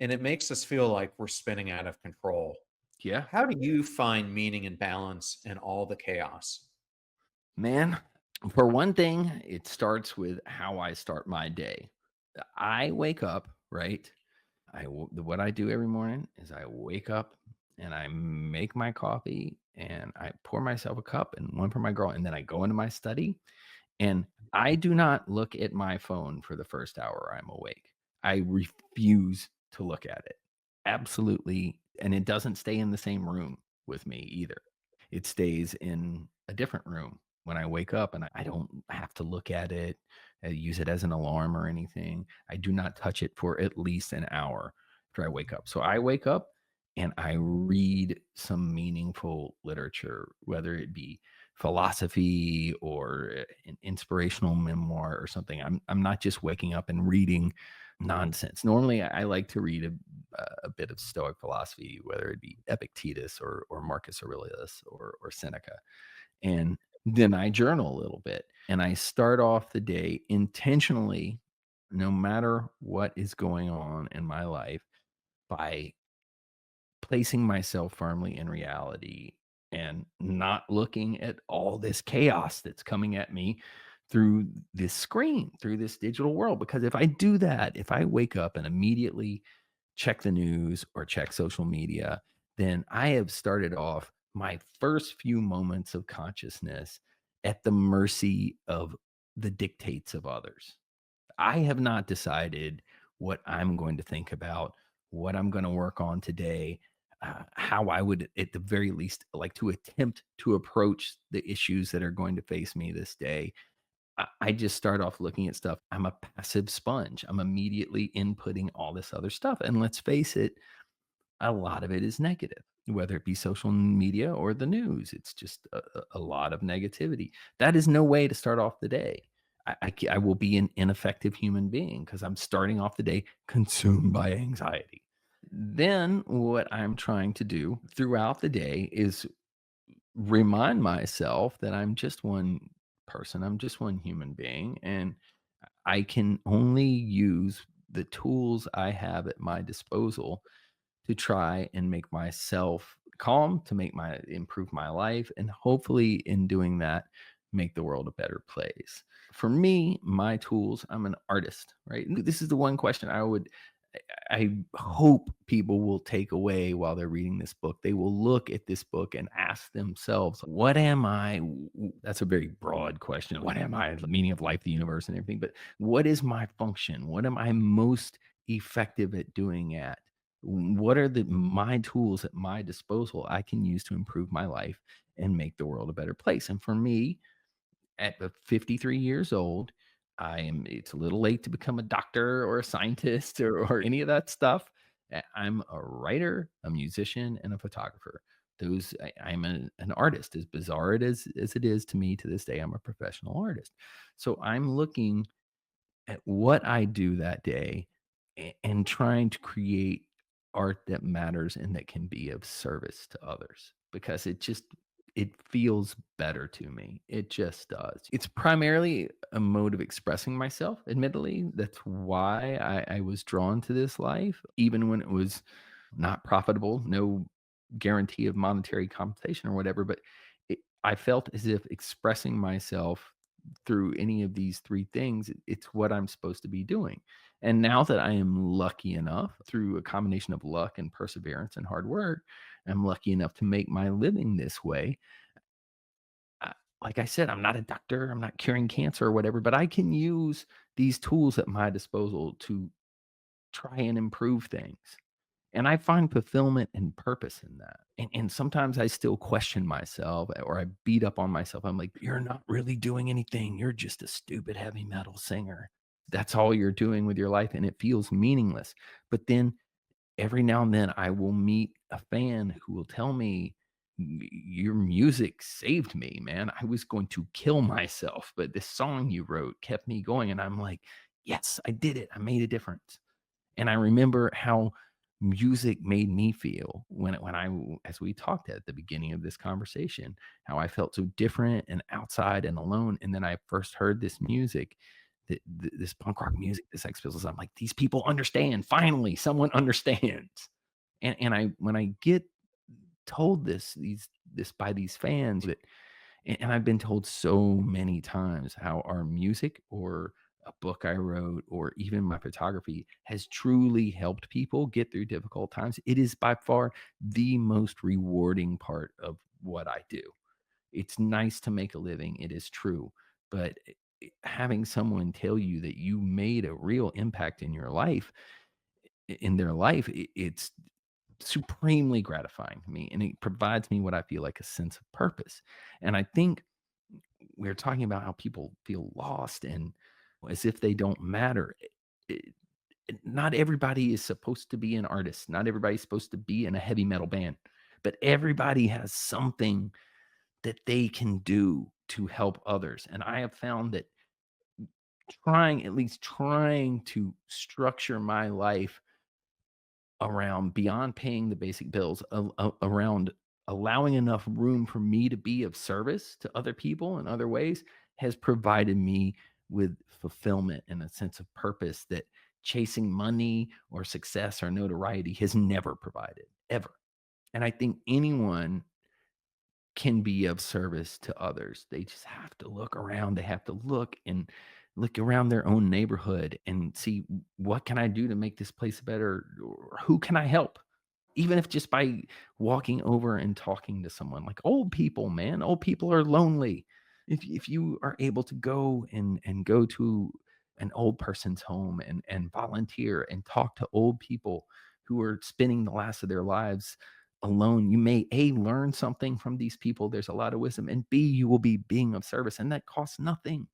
And it makes us feel like we're spinning out of control. Yeah. How do you find meaning and balance in all the chaos? Man, for one thing, it starts with how I start my day. I wake up, right? What I do every morning is I wake up and I make my coffee and I pour myself a cup and one for my girl, and then I go into my study and I do not look at my phone for the first hour I'm awake. I refuse to look at it. Absolutely. And it doesn't stay in the same room with me either. It stays in a different room when I wake up and I don't have to look at it, use it as an alarm or anything. I do not touch it for at least an hour after I wake up. So I wake up and I read some meaningful literature, whether it be philosophy or an inspirational memoir or something. I'm not just waking up and reading nonsense. Normally, I like to read a bit of Stoic philosophy, whether it be Epictetus or Marcus Aurelius or Seneca, and then I journal a little bit and I start off the day intentionally, no matter what is going on in my life, by placing myself firmly in reality and not looking at all this chaos that's coming at me through this screen, through this digital world. Because if I do that, if I wake up and immediately check the news or check social media, then I have started off my first few moments of consciousness at the mercy of the dictates of others. I have not decided what I'm going to think about, what I'm going to work on today, how I would, at the very least, like to attempt to approach the issues that are going to face me this day. I just start off looking at stuff. I'm a passive sponge. I'm immediately inputting all this other stuff. And let's face it, a lot of it is negative, whether it be social media or the news. It's just a lot of negativity. That is no way to start off the day. I will be an ineffective human being because I'm starting off the day consumed by anxiety. Then what I'm trying to do throughout the day is remind myself that I'm just one person, I'm just one human being, and I can only use the tools I have at my disposal to try and make myself calm, to make my improve my life, and hopefully in doing that, make the world a better place. For me, my tools, I'm an artist, right? This is the one question I hope people will take away while they're reading this book. They will look at this book and ask themselves, what am I? That's a very broad question. What am I? The meaning of life, the universe, and everything. But what is my function? What am I most effective at doing at? What are my tools at my disposal I can use to improve my life and make the world a better place? And for me, at 53 years old, it's a little late to become a doctor or a scientist or any of that stuff. I'm a writer, a musician, and a photographer. I'm an artist, as bizarre as it is to me to this day. I'm a professional artist. So I'm looking at what I do that day and trying to create art that matters and that can be of service to others because it feels better to me. It just does. It's primarily a mode of expressing myself, admittedly. That's why I was drawn to this life, even when it was not profitable, no guarantee of monetary compensation or whatever. But I felt as if expressing myself through any of these three things, it's what I'm supposed to be doing. And now that I am lucky enough through a combination of luck and perseverance and hard work, I'm lucky enough to make my living this way. I, like I said, I'm not a doctor, I'm not curing cancer or whatever, but I can use these tools at my disposal to try and improve things. And I find fulfillment and purpose in that. And sometimes I still question myself or I beat up on myself. I'm like, you're not really doing anything. You're just a stupid heavy metal singer. That's all you're doing with your life. And it feels meaningless. But then every now and then I will meet a fan who will tell me, Your music saved me, man. I was going to kill myself, but this song you wrote kept me going." And I'm like, yes, I did it. I made a difference. And I remember how music made me feel as we talked at the beginning of this conversation, how I felt so different and outside and alone. And then I first heard this music, this punk rock music, this Sex Pistols. I'm like, these people understand. Finally, someone understands. And when I get told this by these fans that and I've been told so many times how our music or a book I wrote or even my photography has truly helped people get through difficult times. It is by far the most rewarding part of what I do. It's nice to make a living, it is true, but having someone tell you that you made a real impact in your life, in their life, it's supremely gratifying to me and it provides me what I feel like a sense of purpose. And I think we're talking about how people feel lost and as if they don't matter. It- Not everybody is supposed to be an artist. Not everybody's supposed to be in a heavy metal band, but everybody has something that they can do to help others. And I have found that at least trying to structure my life around beyond paying the basic bills, around allowing enough room for me to be of service to other people in other ways has provided me with fulfillment and a sense of purpose that chasing money or success or notoriety has never provided, ever. And I think anyone can be of service to others. They just have to look around. They have to look around their own neighborhood and see what can I do to make this place better or who can I help? Even if just by walking over and talking to someone like old people, man, old people are lonely. If you are able to go and go to an old person's home and volunteer and talk to old people who are spending the last of their lives alone, you may A, learn something from these people. There's a lot of wisdom, and B, you will be being of service, and that costs nothing.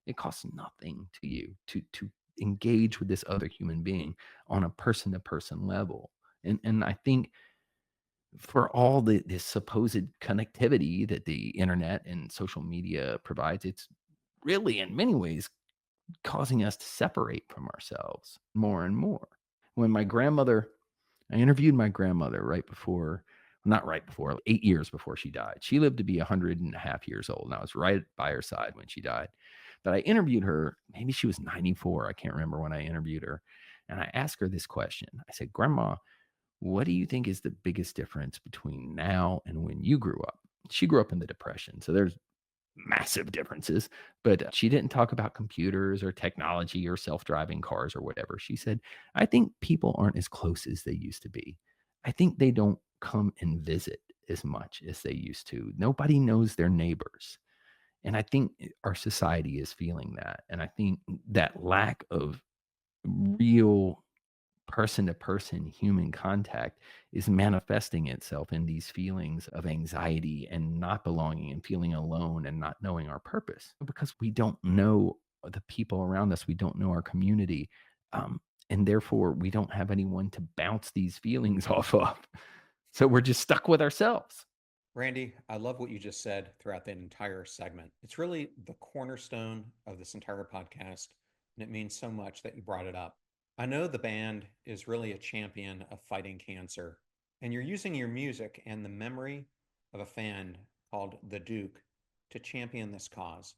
It costs nothing to you to engage with this other human being on a person to person level. And I think for all this supposed connectivity that the internet and social media provides, it's really, in many ways, causing us to separate from ourselves more and more. When I interviewed my grandmother right before, not right before, 8 years before she died. She lived to be 100 and a half years old, and I was right by her side when she died. But I interviewed her, maybe she was 94. I can't remember when I interviewed her. And I asked her this question. I said, Grandma, what do you think is the biggest difference between now and when you grew up? She grew up in the Depression. So there's massive differences, but she didn't talk about computers or technology or self-driving cars or whatever. She said, I think people aren't as close as they used to be. I think they don't come and visit as much as they used to. Nobody knows their neighbors. And I think our society is feeling that. And I think that lack of real person to person human contact is manifesting itself in these feelings of anxiety and not belonging and feeling alone and not knowing our purpose because we don't know the people around us. We don't know our community. Um, and therefore, we don't have anyone to bounce these feelings off of. So we're just stuck with ourselves. Randy, I love what you just said throughout the entire segment. It's really the cornerstone of this entire podcast, and it means so much that you brought it up. I know the band is really a champion of fighting cancer, and you're using your music and the memory of a fan called the Duke to champion this cause.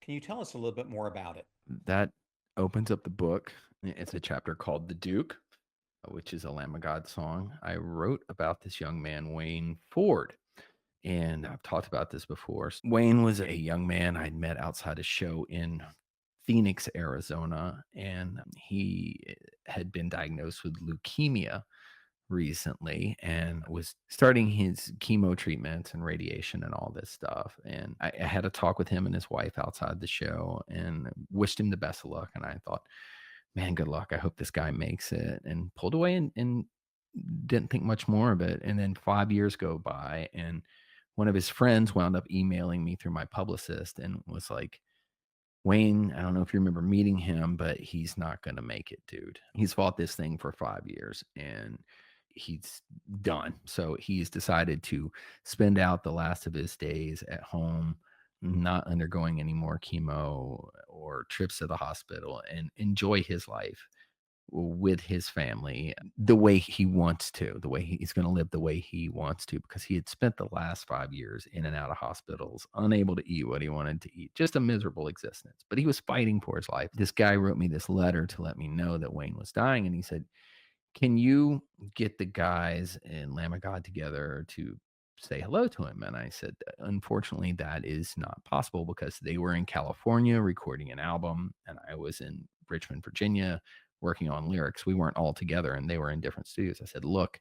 Can you tell us a little bit more about it? That opens up the book. It's a chapter called The Duke, which is a Lamb of God song. I wrote about this young man, Wayne Ford. And I've talked about this before. Wayne was a young man I'd met outside a show in Phoenix, Arizona, and he had been diagnosed with leukemia recently and was starting his chemo treatments and radiation and all this stuff. And I had a talk with him and his wife outside the show and wished him the best of luck. And I thought, man, good luck. I hope this guy makes it. And pulled away and didn't think much more of it. And then 5 years go by, and one of his friends wound up emailing me through my publicist and was like, Wayne, I don't know if you remember meeting him, but he's not going to make it, dude. He's fought this thing for 5 years and he's done. So he's decided to spend out the last of his days at home, not undergoing any more chemo or trips to the hospital, and enjoy his life with his family the way he wants to, the way he's going to live the way he wants to, because he had spent the last 5 years in and out of hospitals, unable to eat what he wanted to eat, just a miserable existence. But he was fighting for his life. This guy wrote me this letter to let me know that Wayne was dying. And he said, can you get the guys in Lamb of God together to say hello to him? And I said, unfortunately, that is not possible because they were in California recording an album, and I was in Richmond, Virginia, working on lyrics. We weren't all together and they were in different studios. I said, look,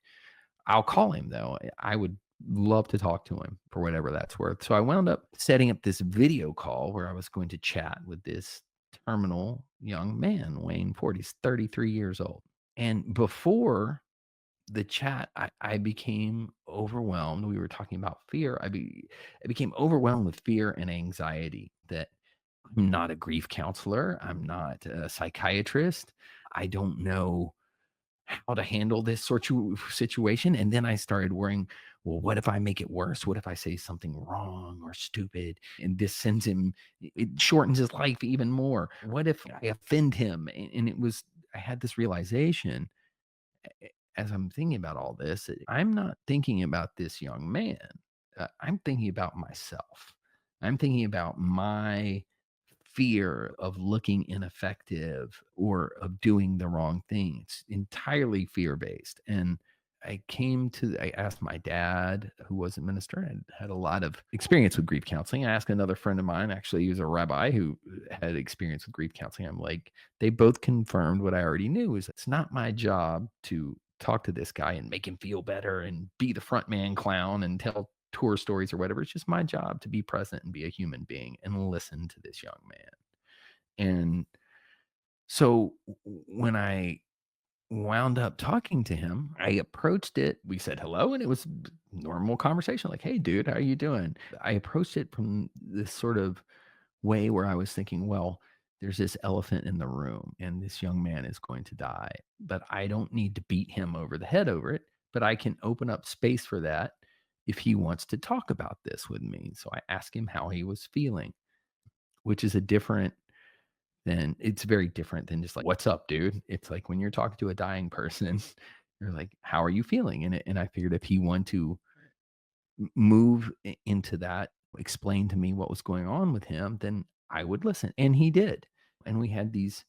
I'll call him though. I would love to talk to him for whatever that's worth. So I wound up setting up this video call where I was going to chat with this terminal young man, Wayne Ford. He's 33 years old. And before the chat, I became overwhelmed. We were talking about fear. I became overwhelmed with fear and anxiety that I'm not a grief counselor. I'm not a psychiatrist. I don't know how to handle this sort of situation. And then I started worrying, well, what if I make it worse? What if I say something wrong or stupid? And this sends him, it shortens his life even more. What if I offend him? And I had this realization as I'm thinking about all this, I'm not thinking about this young man. I'm thinking about myself. I'm thinking about my fear of looking ineffective or of doing the wrong thing. It's entirely fear based. And I asked my dad, who was a minister and had a lot of experience with grief counseling. I asked another friend of mine, actually, he was a rabbi who had experience with grief counseling. I'm like, they both confirmed what I already knew is it's not my job to talk to this guy and make him feel better and be the front man clown and tell tour stories or whatever. It's just my job to be present and be a human being and listen to this young man. And so when I wound up talking to him, I approached it. We said hello, and it was normal conversation like, hey, dude, how are you doing? I approached it from this sort of way where I was thinking, well, there's this elephant in the room, and this young man is going to die, but I don't need to beat him over the head over it, but I can open up space for that if he wants to talk about this with me. So I asked him how he was feeling. which is it's very different than just like, "What's up, dude?" It's like when you're talking to a dying person, you're like, "How are you feeling?" And I figured if he wanted to move into that, explain to me what was going on with him, then I would listen. And he did. And we had these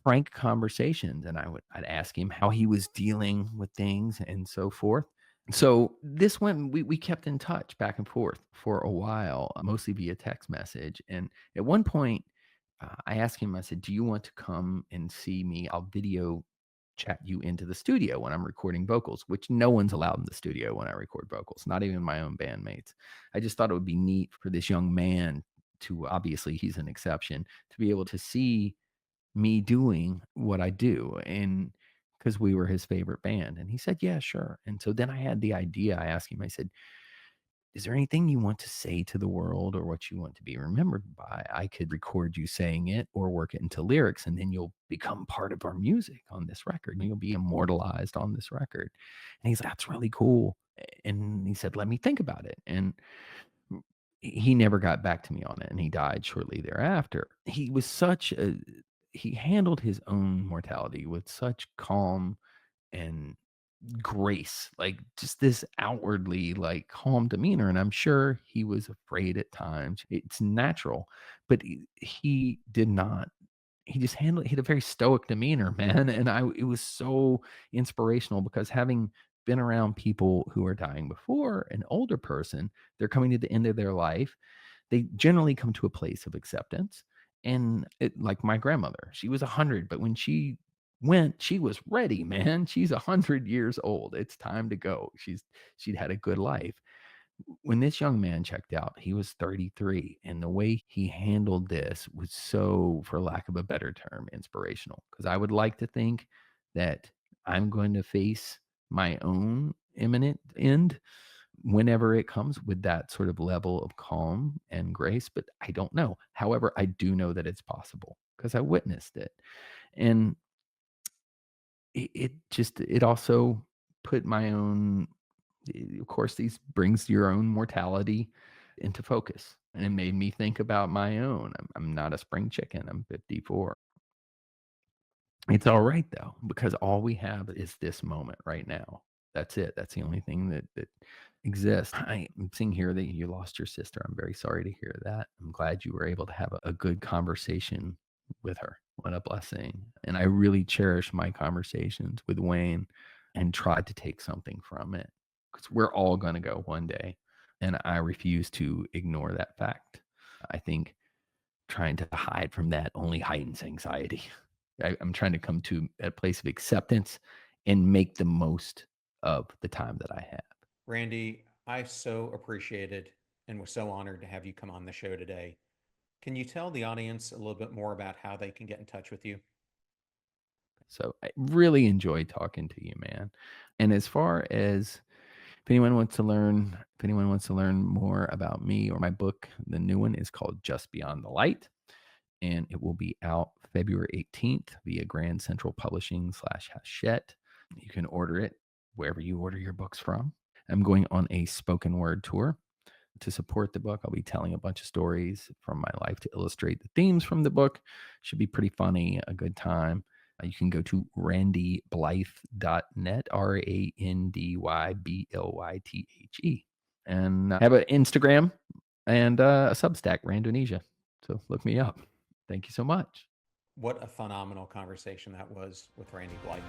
frank conversations, and I'd ask him how he was dealing with things and so forth. So this went we kept in touch back and forth for a while, mostly via text message. And at one point, I asked him, I said, "Do you want to come and see me? I'll video chat you into the studio when I'm recording vocals," which no one's allowed in the studio when I record vocals, not even my own bandmates. I just thought it would be neat for this young man to, obviously he's an exception, to be able to see me doing what I do, and because we were his favorite band. And he said, "Yeah, sure." And so then I had the idea. I asked him, I said, "Is there anything you want to say to the world or what you want to be remembered by? I could record you saying it or work it into lyrics, and then you'll become part of our music on this record, and you'll be immortalized on this record." And he's like, "That's really cool." And he said, "Let me think about it." And he never got back to me on it, and he died shortly thereafter. He handled his own mortality with such calm and grace, like just this outwardly like calm demeanor. And I'm sure he was afraid at times. It's natural, but he did not. He had a very stoic demeanor, man. And it was so inspirational because having been around people who are dying before, an older person, they're coming to the end of their life, they generally come to a place of acceptance. And like my grandmother, she was 100, but when she went, she was ready, man. She's 100 years old. It's time to go. She'd had a good life. When this young man checked out, he was 33, and the way he handled this was so, for lack of a better term, inspirational. Because I would like to think that I'm going to face my own imminent end whenever it comes with that sort of level of calm and grace, but I don't know. However, I do know that it's possible because I witnessed it. And it also put my own, of course, these brings your own mortality into focus. And it made me think about my own. I'm not a spring chicken. I'm 54. It's all right though, because all we have is this moment right now. That's it. That's the only thing that exists. I'm seeing here that you lost your sister. I'm very sorry to hear that. I'm glad you were able to have a good conversation with her. What a blessing. And I really cherish my conversations with Wayne and tried to take something from it because we're all going to go one day. And I refuse to ignore that fact. I think trying to hide from that only heightens anxiety. I'm trying to come to a place of acceptance and make the most of the time that I have. Randy, I so appreciated and was so honored to have you come on the show today. Can you tell the audience a little bit more about how they can get in touch with you? So I really enjoyed talking to you, man. And as far as if anyone wants to learn more about me or my book, the new one is called Just Beyond the Light, and it will be out February 18th via Grand Central Publishing / Hachette. You can order it wherever you order your books from. I'm going on a spoken word tour. To support the book, I'll be telling a bunch of stories from my life to illustrate the themes from the book. Should be pretty funny, a good time. You can go to randyblythe.net, RANDYBLYTHE. And I have an Instagram and a Substack, Randonesia. So look me up. Thank you so much. What a phenomenal conversation that was with Randy Blythe.